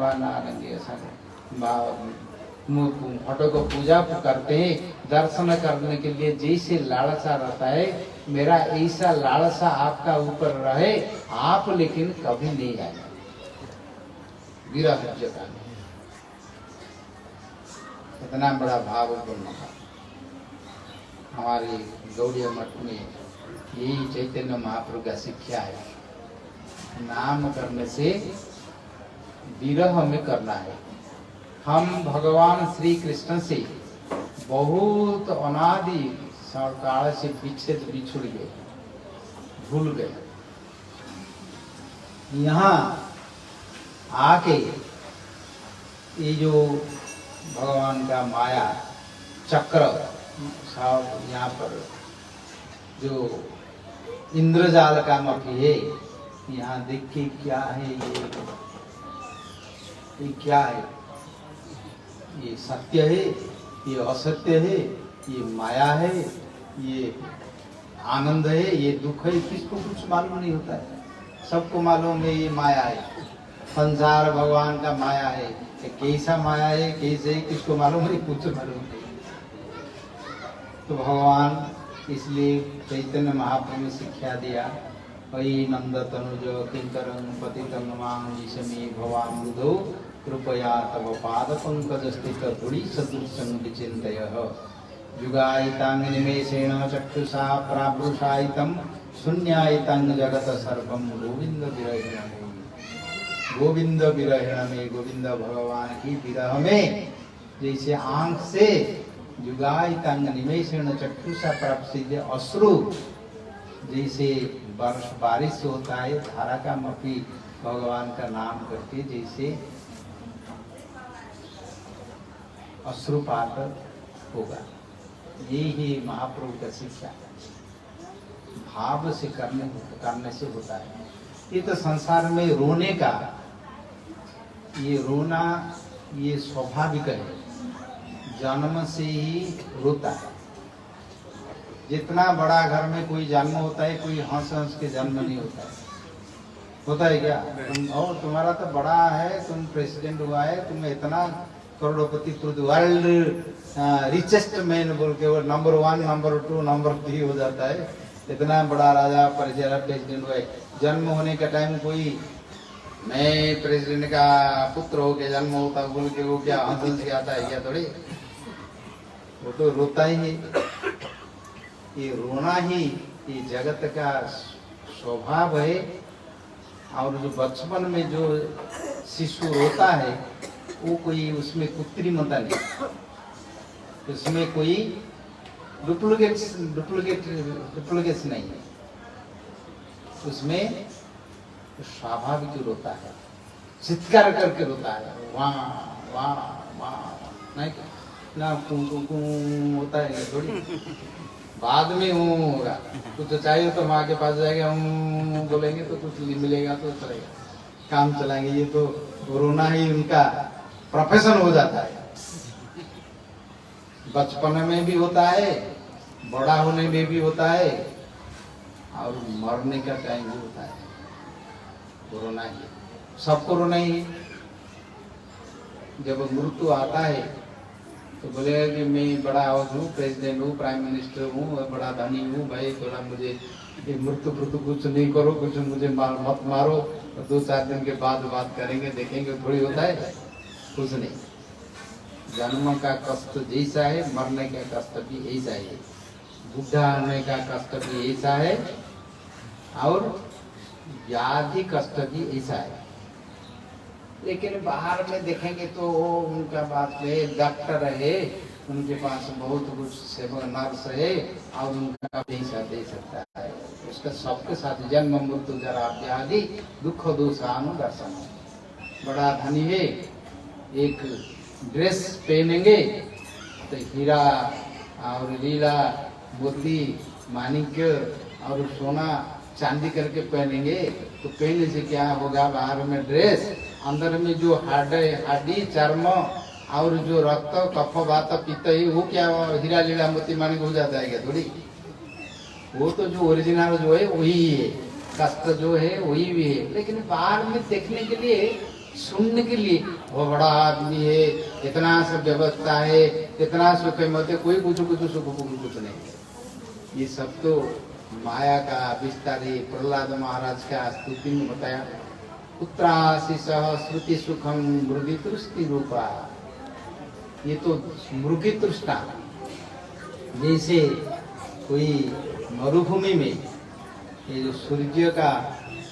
Speaker 1: फोटो को पूजा करते हैं, दर्शन करने के लिए जैसे लालसा रहता है, मेरा ऐसा लालसा आपका ऊपर रहे, आप लेकिन कभी नहीं आए। विरह जगह इतना बड़ा भाव पूर्ण था। हमारी गौड़िया मठ में यही चैतन्य महाप्रभु का शिक्षा है, नाम करने से विरह में करना है। हम भगवान श्री कृष्ण से बहुत अनादि काल से विच्छेद बिछुड़ गए, भूल गए। यहाँ आके ये जो भगवान का माया चक्र सब यहाँ पर जो इंद्रजाल का मफी है, यहाँ देख के क्या है, ये क्या है, ये सत्य है, ये असत्य है, ये माया है, ये आनंद है, ये दुख है, किसको कुछ मालूम नहीं होता है। सबको मालूम है ये माया है, संसार भगवान का माया है, कैसा माया है, कैसे, किसको मालूम है, कुछ मालूम नहीं। तो भगवान इसलिए चैतन्य महाप्रभु ने शिक्षा दिया, वही नंद तनुज किंकरं पतितं मां ईशमे भवान बुधो कृपया तव पाद पंकज स्थित धूलि सदृशं विचिन्तयः। युगायितां निमेषेण चक्षुषा प्रावृषायितं शून्यायितं जगत सर्वं गोविंद विरहिण में। गोविंद विरहिण में, गोविंद भगवान की विरह में जैसे आंख से युगायितांग निमेषेण चक्षुषा प्राप्त अश्रु जैसे बारिश होता है, धारा का मफी भगवान का नाम करके जैसे अश्रुपात होगा। यही महाप्रभु का शिक्षा भाव से करने से होता है। ये तो संसार में रोने का, ये रोना ये स्वाभाविक है, जन्म से ही रोता है। जितना बड़ा घर में कोई जन्म होता है, कोई हंस हंस के जन्म नहीं होता है। होता है क्या? और तुम्हारा तो बड़ा है, तुम प्रेसिडेंट हुआ है, तुम इतना करोड़पति, वर्ल्ड रिचेस्ट मैन बोल के वो नंबर 1, नंबर 2, नंबर 3 हो जाता है। इतना बड़ा राजा परिचय प्रेसिडेंट हुआ है। जन्म होने का टाइम कोई मैं प्रेसिडेंट का पुत्र हो के जन्म होता बोल के वो क्या हंस के आता है क्या? थोड़ी, वो तो रोता ही है। ये रोना ही ये जगत का स्वभाव है। और जो बचपन में जो शिशु रोता है वो कोई उसमें कृत्रिमता नहीं, उसमें कोई डुप्लीकेट नहीं है, उसमें स्वाभाविक रोता है, चित्कार करके रोता है, वाह वाह वाह, नहीं ना कू होता है थोड़ी। बाद में होगा कुछ तो चाहिए तो माँ के पास जाएगा, बोलेंगे तो कुछ मिलेगा तो चलेगा, काम चलाएंगे। ये तो रोना ही उनका प्रोफेशन हो जाता है। बचपन में भी होता है, बड़ा होने में भी होता है, और मरने का टाइम भी होता है। रोना ही, सबको रोना ही। जब मृत्यु आता है तो बोलेगा कि मैं बड़ा हूँ, प्रेसिडेंट हूँ, प्राइम मिनिस्टर हूँ, बड़ा धनी हूँ, भाई थोड़ा मुझे ये मृत्यु कुछ नहीं करो, कुछ मुझे मत मारो, 2-4 दिन के बाद बात करेंगे, देखेंगे। थोड़ी होता है, कुछ नहीं। जन्म का कष्ट जैसा है, मरने का कष्ट भी ऐसा है, बुढ़ा होने का कष्ट भी ऐसा है, और व्याधि कष्ट भी ऐसा है। लेकिन बाहर में देखेंगे तो उनका बात है, डॉक्टर है, उनके पास बहुत कुछ सेवक नर्स है, और उनका पैसा दे सकता है। उसका सबके साथ जन्म मृत्यु जरा व्याधि दुख दोषानुदर्शन। बड़ा धनी है, एक ड्रेस पहनेंगे तो हीरा और लीला मोती माणिक्य और सोना चांदी करके पहनेंगे, तो पहनने से क्या होगा? बाहर में ड्रेस, अंदर में जो हड्डी चर्म और जो रक्त कफ वात पित्त है, वो क्या हीरा लीला मोती माणिक हो जाता है क्या? थोड़ी। वो तो जो ओरिजिनल जो है वही है, कष्ट जो है वही भी है। लेकिन बाहर में देखने के लिए, सुनने के लिए, वो बड़ा आदमी है, इतना सब व्यवस्था है, इतना सुख है, मत कोई कुछ सुख कुछ नहीं। ये सब तो माया का विस्तार है। प्रहलाद महाराज का स्तुति में बताया, पुत्राशिष श्रुति सुखम मृगी तृष्टि रूपा। ये तो मृगी तृष्णा, जैसे कोई मरुभूमि में ये जो सूर्य का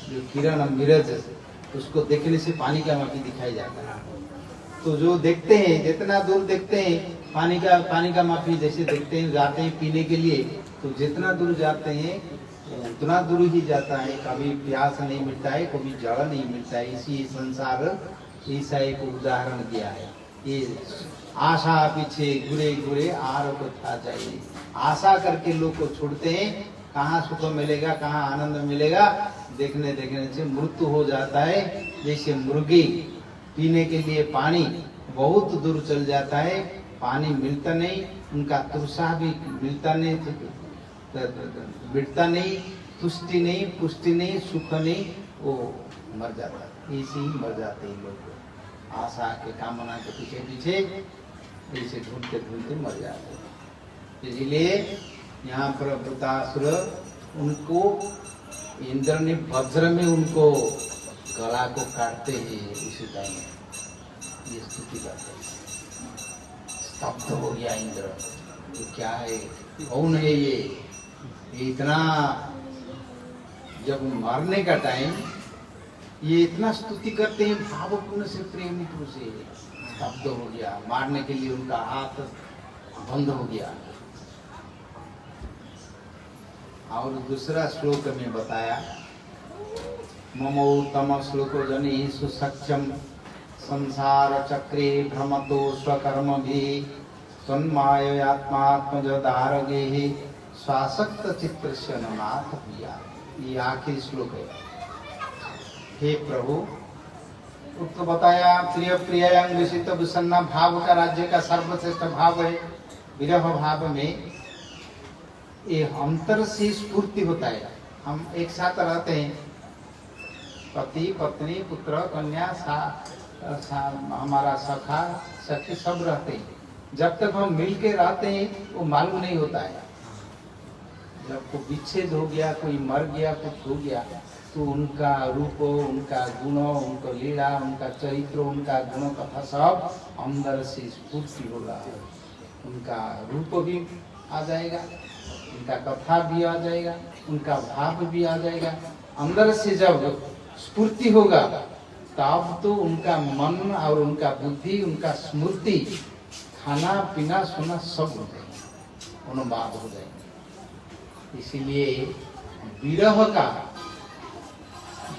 Speaker 1: जो किरण मिरज, उसको देखने से पानी का माफी दिखाई जाता है। तो जो देखते हैं, जितना दूर देखते हैं पानी का माफी जैसे देखते हैं, जाते हैं पीने के लिए, तो जितना दूर जाते हैं उतना दूर ही जाता है। कभी प्यास नहीं मिलता है, कभी जल नहीं मिलता है। इसी संसार ऐसा एक उदाहरण दिया है। ये आशा पीछे घुरे घुरे आर को था चाहिए। आशा करके लोग को छोड़ते हैं, कहाँ सुख मिलेगा, कहाँ आनंद मिलेगा, देखने देखने से मृत्यु हो जाता है। जैसे मुर्गी पीने के लिए पानी बहुत दूर चल जाता है, पानी मिलता नहीं, उनका तृषा भी मिलता नहीं, मिटता नहीं, तुष्टि नहीं, पुष्टि नहीं, सुख नहीं, वो मर जाता है। ऐसे ही मर जाते हैं लोग, आशा के कामना के पीछे पीछे ऐसे ढूंढते ढूंढते मर जाते हैं। इसलिए यहाँ पर वृतासुर, उनको इंद्र ने वज्र में उनको गला को काटते हैं। उसी टाइम ये स्तुति करते हैं, स्तब्ध हो गया इंद्र। तो क्या है, कौन है ये इतना? जब मरने का टाइम ये इतना स्तुति करते हैं भावपूर्ण से, प्रेमित से, स्तब्ध हो गया। मारने के लिए उनका हाथ बंद हो गया। और दूसरा श्लोक में बताया, ममोत्तम श्लोक जनि सुसख्यम संसार चक्रे भ्रमतो स्वकर्म भी तन्मायात्मात्मज दारगे स्वासक्त चित्रस्य नाथ भूया। ये आखिरी श्लोक है। हे प्रभु, तो बताया प्रिय प्रिय अंगसित विसन्ना भाव का राज्य का सर्वश्रेष्ठ भाव है। विरह भाव में ये अंतर से स्फूर्ति होता है। हम एक साथ रहते हैं, पति पत्नी पुत्र कन्या हमारा सखा सखी सब रहते हैं। जब तक हम मिल के रहते हैं वो मालूम नहीं होता है। जब को विच्छेद हो गया, कोई मर गया, कुछ हो गया, तो उनका रूप, उनका गुण, उनका लीला, उनका चरित्र, उनका गुण कथा सब अंदर से स्फूर्ति होगा। उनका रूप भी आ जाएगा, उनका कथा भी आ जाएगा, उनका भाव भी आ जाएगा। अंदर से जब स्फूर्ति होगा तब तो उनका मन और उनका बुद्धि, उनका स्मृति, खाना पीना सोना सब हो जाएगा, अनुवाद हो जाएगा। इसीलिए विरह का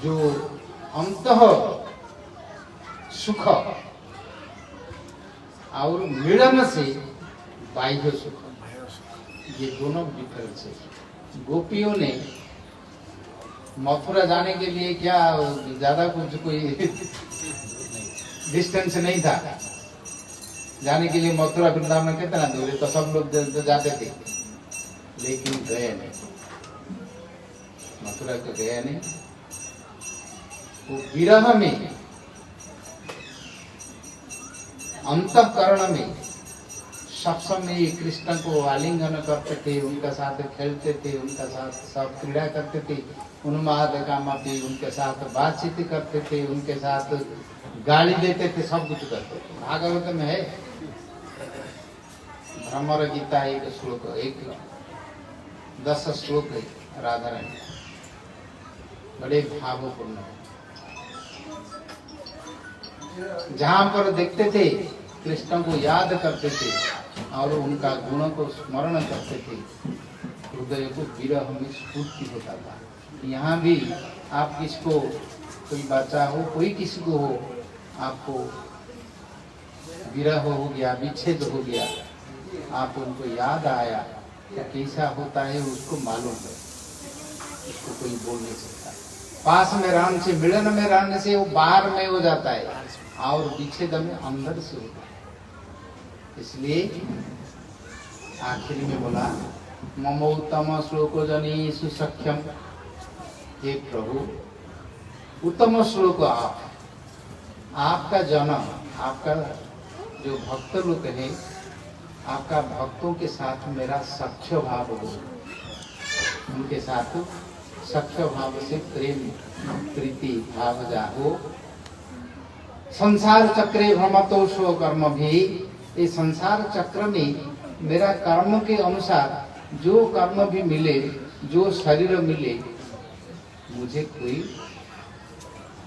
Speaker 1: जो अंतः सुख और मिलन से बाह्य सुख, ये दोनों डिफरेंस है। गोपियों ने मथुरा जाने के लिए क्या ज्यादा कुछ कोई डिस्टेंस नहीं था जाने के लिए। मथुरा वृंदावन कितना दूर है, तो सब लोग जाते थे, लेकिन गए नहीं, मथुरा तो गया नहीं। वो विरह में, अंतःकरण में सब समय कृष्ण को आलिंगन करते थे, उनके साथ खेलते थे, उनके साथ सब क्रीड़ा करते थे, उन्माद कामपि, उनके साथ बातचीत करते थे, उनके साथ गाली देते थे, सब कुछ करते थे। भागवत में है, भ्रमर गीता एक श्लोक, 10 श्लोक है राधा रानी, बड़े भावपूर्ण है। जहां पर देखते थे कृष्ण को याद करते थे और उनका गुणों को स्मरण करते थे, हृदय को विरह में स्फूर्ति होता था। यहाँ भी आप किसको, कोई बच्चा हो, कोई किसी को हो, आपको विरह हो गया, विच्छेद हो गया, आप उनको याद आया, तो कैसा होता है उसको मालूम है, उसको कोई बोल नहीं सकता। पास में रहने से, मिलन में रहने से वो बाहर में हो जाता है और विच्छेद में अंदर से होता है। इसलिए आखिर में बोला, ममोत्तम श्लोको जनी सुसख्यम, हे प्रभु उत्तम श्लोक आपका जन्म, आपका जो भक्त लोग है, आपका भक्तों के साथ मेरा सख्य भाव हो, उनके साथ सख्य भाव से प्रेम प्रीति भाव जाहो। संसार चक्रे भ्रमतो स्व कर्म भी, इस संसार चक्र में मेरा कर्म के अनुसार जो कर्म भी मिले, जो शरीर मिले, मुझे कोई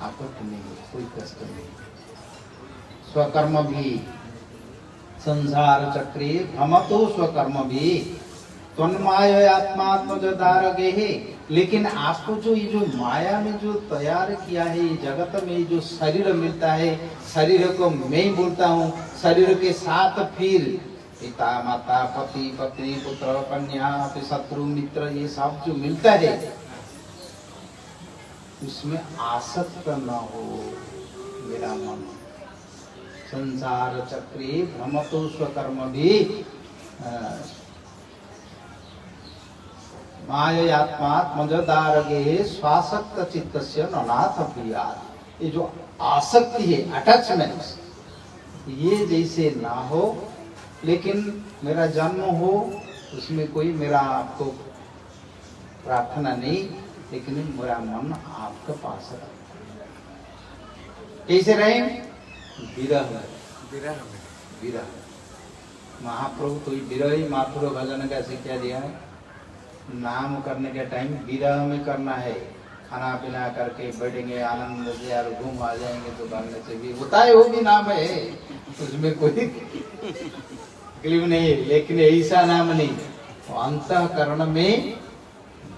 Speaker 1: आपत्ति नहीं, कोई कष्ट नहीं। स्वकर्म भी, संसार चक्रे भ्रमतो स्वकर्म भी, त्वन्माय आत्मात्मजदारगे है। लेकिन आपको जो ये जो माया में जो तैयार किया है, ये जगत में जो शरीर मिलता है, शरीर को मैं ही बोलता हूँ, शरीर के साथ फिर पिता माता पति पत्नी पुत्र कन्या शत्रु मित्र, ये सब जो मिलता है, उसमें आसक्त न हो मेरा मन। संसार चक्रे भ्रमतो स्वकर्म भी, मायात्मात्मजदारगे स्वासक्त चित्तस्य ननाथ प्रियात्। ये जो आसक्ति है, अटैचमेंट, ये जैसे ना हो, लेकिन मेरा जन्म हो उसमें कोई मेरा आपको प्रार्थना नहीं, लेकिन मेरा मन आपके पास है। कैसे रहे? विरह विरह। महाप्रभु तो विरह ही माथुर भजन का शिक्षा दिया है। नाम करने के टाइम विरह में करना है, खाना पीना करके बैठेंगे आनंद से यार घूम आ जाएंगे तो करने से भी होता है, वो भी नाम है, उसमें कोई तकलीफ नहीं है, लेकिन ऐसा नाम नहीं। अंतःकरण में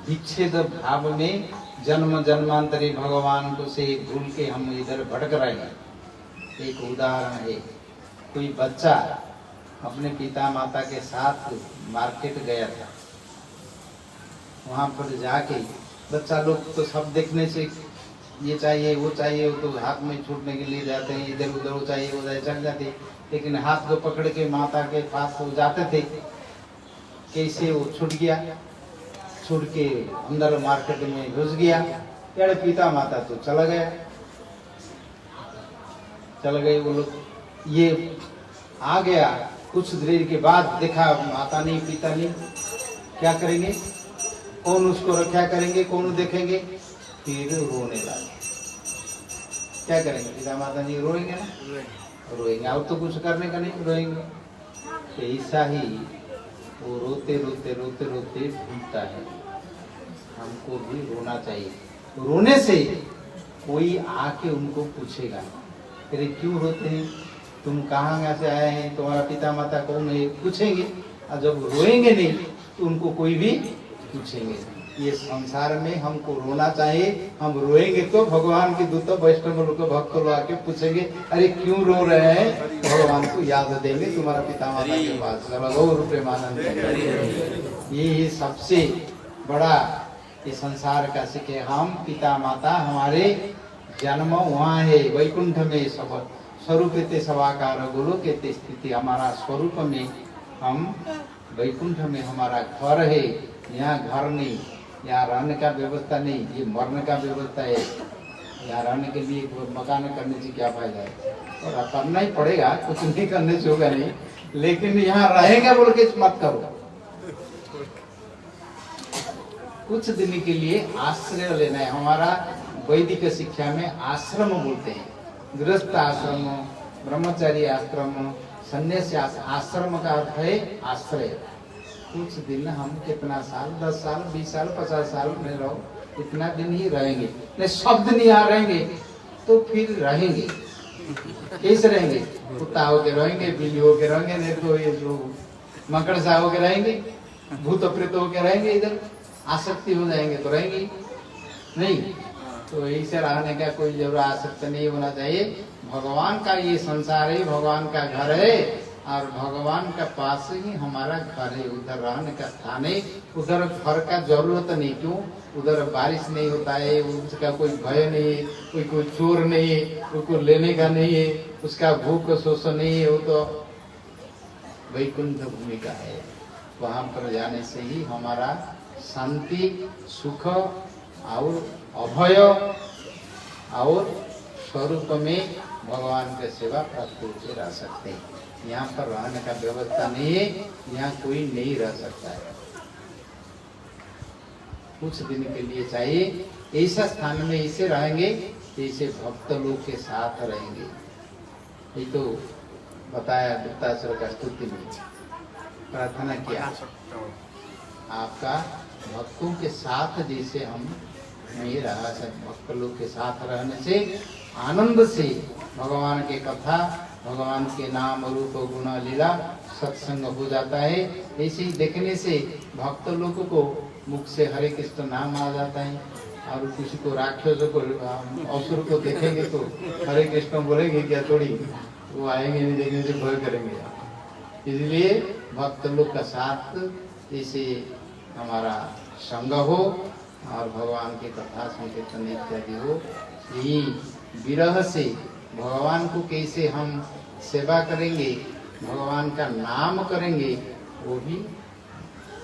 Speaker 1: विच्छेद भाव में जन्म जन्मांतरी भगवान को से भूल के हम इधर भटक रहे हैं। एक उदाहरण है, कोई बच्चा अपने पिता माता के साथ मार्केट गया था, वहां पर जाके बच्चा लोग तो सब देखने से ये चाहिए वो चाहिए, वो तो हाथ में छूटने के लिए जाते हैं, इधर उधर वो चाहिए वो चाहिए चल जाते, लेकिन हाथ को पकड़ के माता के पास वो जाते थे। कैसे वो छूट गया, छूट के अंदर मार्केट में घुस गया, यार पिता माता तो चला गया, चल गए वो लोग। ये आ गया, कुछ देर के बाद देखा माता नहीं पिता नहीं, क्या करेंगे? कौन उसको रक्षा करेंगे, कौन देखेंगे, फिर रोने लगे। क्या करेंगे, पिता माता जी रोएंगे ना, रोएंगे, और तो कुछ करने का नहीं, रोएंगे। तो ऐसा ही वो रोते रोते रोते रोते भूलता है। हमको भी रोना चाहिए। रोने से कोई आके उनको पूछेगा, अरे क्यों रोते हैं, तुम कहाँ से आए हैं, तुम्हारा पिता माता कौन है, पूछेंगे। और जब रोएंगे नहीं तो उनको कोई भी पूछेंगे। ये संसार में हमको रोना चाहिए। हम रोएंगे तो भगवान के दूत वैष्णव लोग भक्त लोग आके पूछेंगे, अरे क्यों रो रहे हैं, भगवान को याद देंगे तुम्हारा पिता माता के पास। ये सबसे बड़ा ये संसार का सीखे। हम पिता माता हमारे जन्म वहाँ है वैकुंठ में, सब स्वरूप ते सवाकार गोलोक ते स्थिति। हमारा स्वरूप में हम वैकुंठ में हमारा घर है। यहाँ घर नहीं, यहाँ रहने का व्यवस्था नहीं, ये मरने का व्यवस्था है। यहाँ रहने के लिए मकान करने से क्या फायदा है, और करना ही पड़ेगा, कुछ नहीं करने से होगा नहीं, लेकिन यहाँ रहेगा बोल के मत करो। कुछ दिन के लिए आश्रय लेना है। हमारा वैदिक शिक्षा में आश्रम बोलते हैं, गृहस्थ आश्रम, ब्रह्मचारी आश्रम, सन्यासी आश्रम का अर्थ है आश्रय। कुछ दिन हम कितना साल, 10 साल, 20 साल, 50 साल में रहो, इतना दिन ही रहेंगे। नहीं सब दिन यहाँ रहेंगे तो फिर रहेंगे कैसे रहेंगे, कुत्ता होके रहेंगे, बिल्ली होके रहेंगे, नहीं तो ये जो मकड़ सा होके रहेंगे, भूत प्रेत होके रहेंगे, इधर आसक्ति हो जाएंगे तो रहेंगे नहीं। तो ऐसे रहने का कोई जरूर आसक्त नहीं होना चाहिए। भगवान का ये संसार है, भगवान का घर है, और भगवान का पास ही हमारा घर है। उधर रहने का स्थान है, उधर घर का जरूरत नहीं। क्यों, उधर बारिश नहीं होता है, उसका कोई भय नहीं है, कोई चोर नहीं है, उसको लेने का नहीं है, उसका भूख शोष नहीं है। वो तो वैकुंठ भूमि का है। वहां पर जाने से ही हमारा शांति, सुख और अभय और स्वरूप में भगवान के सेवा प्राप्त होकर रह सकते हैं। यहाँ पर रहने का व्यवस्था नहीं है, यहाँ कोई नहीं रह सकता है। कुछ दिन के लिए चाहिए, ऐसा स्थान में ऐसे रहेंगे जैसे भक्त लोग के साथ रहेंगे। ये तो बताया गुप्ताचर का स्तुति में प्रार्थना किया, आपका भक्तों के साथ जैसे हम नहीं रह सकते। भक्त लोग के साथ रहने से आनंद से भगवान के कथा, भगवान के नाम रूप गुण लीला सत्संग हो जाता है। ऐसे ही देखने से भक्त लोगों को मुख से हरे कृष्ण नाम आ जाता है, और किसी को राक्षसों को, असुर को देखेंगे तो हरे कृष्ण बोलेंगे क्या, थोड़ी वो आएंगे नहीं, देखने से भय करेंगे। इसलिए भक्त लोग का साथ जैसे हमारा संग हो और भगवान की कथा संकीर्तन इत्यादि हो। यही विरह से भगवान को कैसे हम सेवा करेंगे, भगवान का नाम करेंगे, वो भी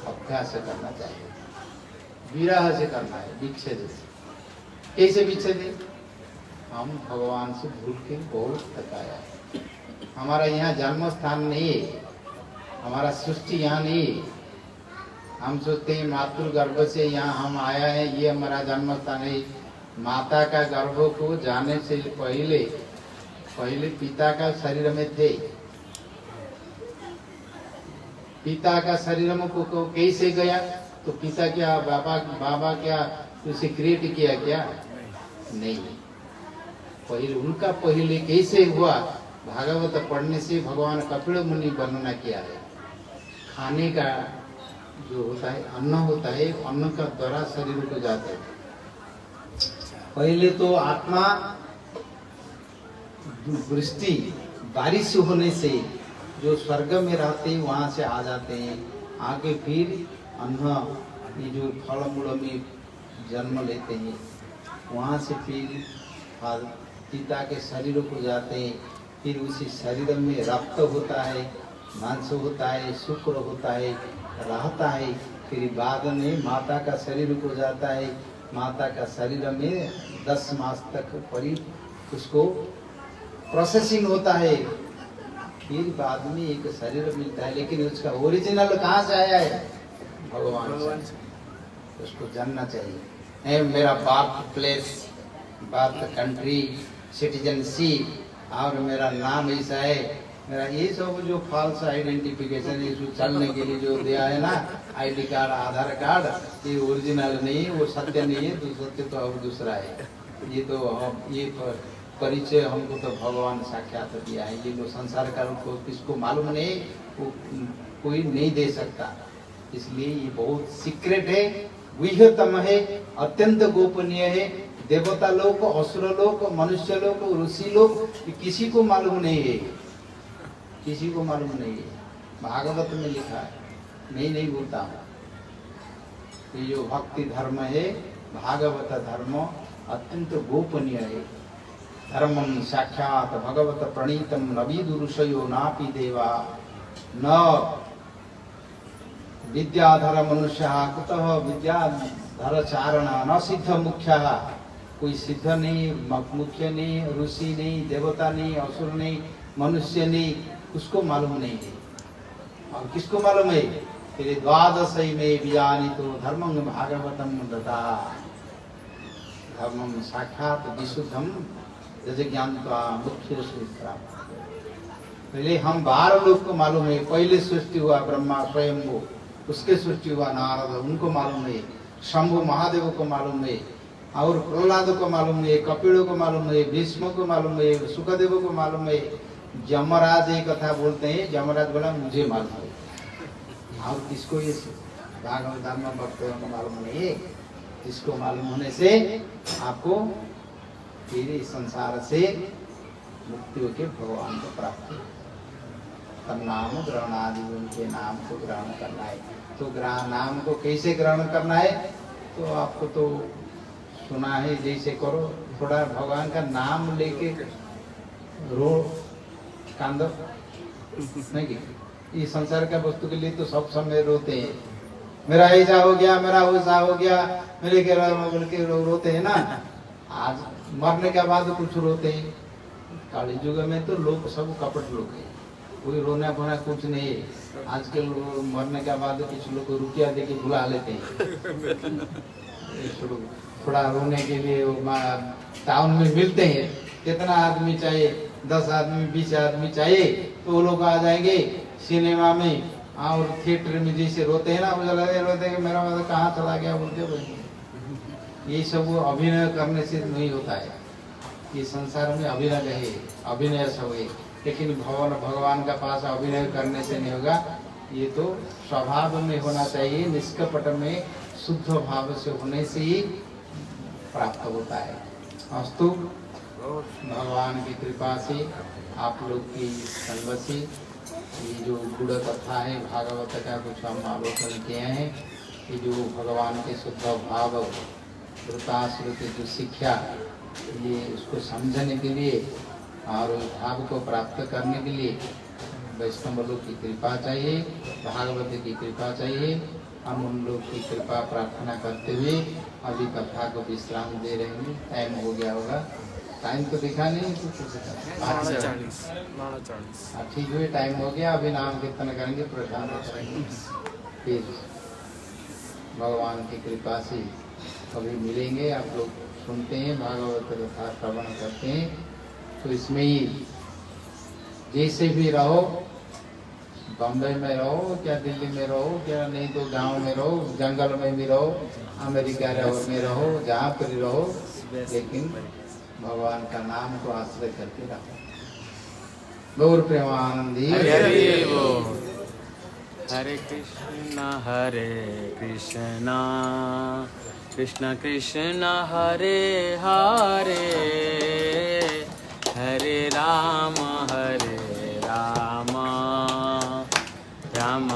Speaker 1: अभ्यास करना चाहिए। विरह से करना है, विच्छेद से। कैसे विच्छेद? हम भगवान से भूल के बहुत थकाया है। हमारा यहाँ जन्म स्थान नहीं है, हमारा सृष्टि यहाँ नहीं है। हम सोचते हैं मातृ गर्भ से यहाँ हम आया है, ये हमारा जन्म स्थान है। माता का गर्भ को जाने से पहले पिता का शरीर में थे। पिता का शरीर में को कैसे गया, तो पिता क्या, बाबा क्या उसे क्रिएट किया क्या? नहीं। पहले उनका पहले कैसे हुआ, भागवत पढ़ने से भगवान कपिल मुनि वर्णना किया है। खाने का जो होता है, अन्न होता है, अन्न का द्वारा शरीर को जाता है। पहले तो आत्मा वृष्टि बारिश होने से जो स्वर्ग में रहते हैं वहां से आ जाते हैं, आगे फिर अन्न ये जो फल मूल में जन्म लेते हैं, वहां से फिर पिता के शरीर को जाते हैं। फिर उसी शरीर में रक्त होता है, मांस होता है, शुक्र होता है, रहता है। फिर बाद में माता का शरीर को जाता है। माता का शरीर में 10 मास तक करीब उसको प्रोसेसिंग होता है। फिर बाद में एक शरीर मिलता है, लेकिन उसका ओरिजिनल कहाँ से आया है? भगवान से। उसको जानना चाहिए। मेरा birth place, birth country, citizenship और मेरा नाम ऐसा है, मेरा ये सब जो फॉल्स आइडेंटिफिकेशन इसको चलने के लिए जो दिया है ना, आईडी कार्ड, आधार कार्ड, ये ओरिजिनल नहीं, वो सत्य नहीं है, तो सत्य तो और दूसरा है। ये तो हम ये परिचय हमको तो भगवान साक्षात दिया है। ये जो संसार का को किसको मालूम नहीं, वो कोई नहीं दे सकता। इसलिए ये बहुत सीक्रेट है, गुह्यतम है, अत्यंत गोपनीय है। देवता लोग, असुर लोग, मनुष्य लोग, ऋषि लोग, किसी को मालूम नहीं है, किसी को मालूम नहीं है। भागवत में लिखा है, मैं नहीं बोलता हूँ। ये जो भक्ति धर्म है, भागवत धर्म अत्यंत गोपनीय है। धर्मम साक्षात भगवत प्रणीतम न विदुरुषयो नापि देवा न विद्याधर मनुष्य कुतः विद्याधर चारण न सिद्ध मुख्य। कोई सिद्ध नहीं, मुख्य नहीं, ऋषि नहीं, देवता नहीं, असुर नहीं, मनुष्य नहीं, उसको मालूम नहीं है। और किसको मालूम है? तेरे द्वादशई में बिजानी तो धर्मं भागवतम दता। धर्मम साक्षात विशुद्धम ज्ञानत्वा मुख्य से प्राप्त। पहले हम 12 लोग को मालूम है। पहले सृष्टि हुआ ब्रह्मा स्वयं को, उसके सृष्टि हुआ नारद, उनको मालूम है। शंभु महादेव को मालूम है, और प्रहलाद को मालूम है, कपिल को मालूम है, भीष्म को मालूम है, सुखदेव को मालूम है। जमराज एक कथा बोलते हैं, जमराज बोला मुझे मालूम है। और किसको ये भागवत धर्म भक्तों को मालूम नहीं है। इसको मालूम होने से आपको फिर इस संसार से मुक्ति होकर भगवान को प्राप्त है। तब नाम ग्रहण आदि, उनके नाम को ग्रहण करना है। तो नाम को कैसे ग्रहण करना है? तो आपको तो सुना है, जैसे करो थोड़ा भगवान का नाम लेके रो कांदो नहीं। ये संसार का वस्तु के लिए तो सब समय रोते हैं, मेरा ऐसा हो गया, मेरा वैसा हो गया, मेरे बोल के रोते हैं ना। आज मरने के बाद कुछ रोते हैं। काली युग में तो लोग सब कपट लोग हैं, कोई रोना फोना कुछ नहीं है। आज के लोग मरने के बाद कुछ लोग रुपया देके बुला लेते हैं थोड़ा रोने के लिए। टाउन में मिलते हैं, कितना आदमी चाहिए, 10 आदमी 20 आदमी चाहिए, तो वो लोग आ जाएंगे सिनेमा में और थिएटर में। जैसे रोते हैं ना, मुझे लगे रोते हैं कि मेरा मतलब कहाँ चला गया बोलते। ये सब अभिनय करने से नहीं होता है। ये संसार में अभिनय है, अभिनय सब है, लेकिन भगवान का पास अभिनय करने से नहीं होगा। ये तो स्वभाव में होना चाहिए, निष्कपट में शुद्ध भाव से होने से ही प्राप्त होता है। अस्तु भगवान की कृपा से आप लोग की संग से ये जो गुड़ कथा है भागवत का कुछ हम आलोचन किए हैं। ये जो भगवान के शुद्ध भाव, वृताश्रुति जो शिक्षा, ये उसको समझने के लिए और उस भाव को प्राप्त करने के लिए वैष्णव लोग की कृपा चाहिए, भागवत की कृपा चाहिए। हम उन लोग की कृपा प्रार्थना करते हुए अभी कथा को विश्राम दे रहे हैं। टाइम हो गया होगा, टाइम तो दिखा नहीं तो कुछ ठीक हुए, टाइम हो गया। अभी नाम कीर्तन करेंगे, प्रसाद करेंगे, फिर भगवान की कृपा से कभी मिलेंगे। आप लोग सुनते हैं भागवत कथा श्रवण करते हैं, तो इसमें ही जैसे भी रहो, बम्बई में रहो क्या, दिल्ली में रहो क्या, नहीं तो गांव में रहो, जंगल में भी रहो, अमेरिका में रहो, जहाँ पर रहो, लेकिन भगवान का नाम को आश्रय करके रहो। गौर प्रेमानंदी
Speaker 2: हरे कृष्णा कृष्णा कृष्णा हरे हरे, हरे राम राम राम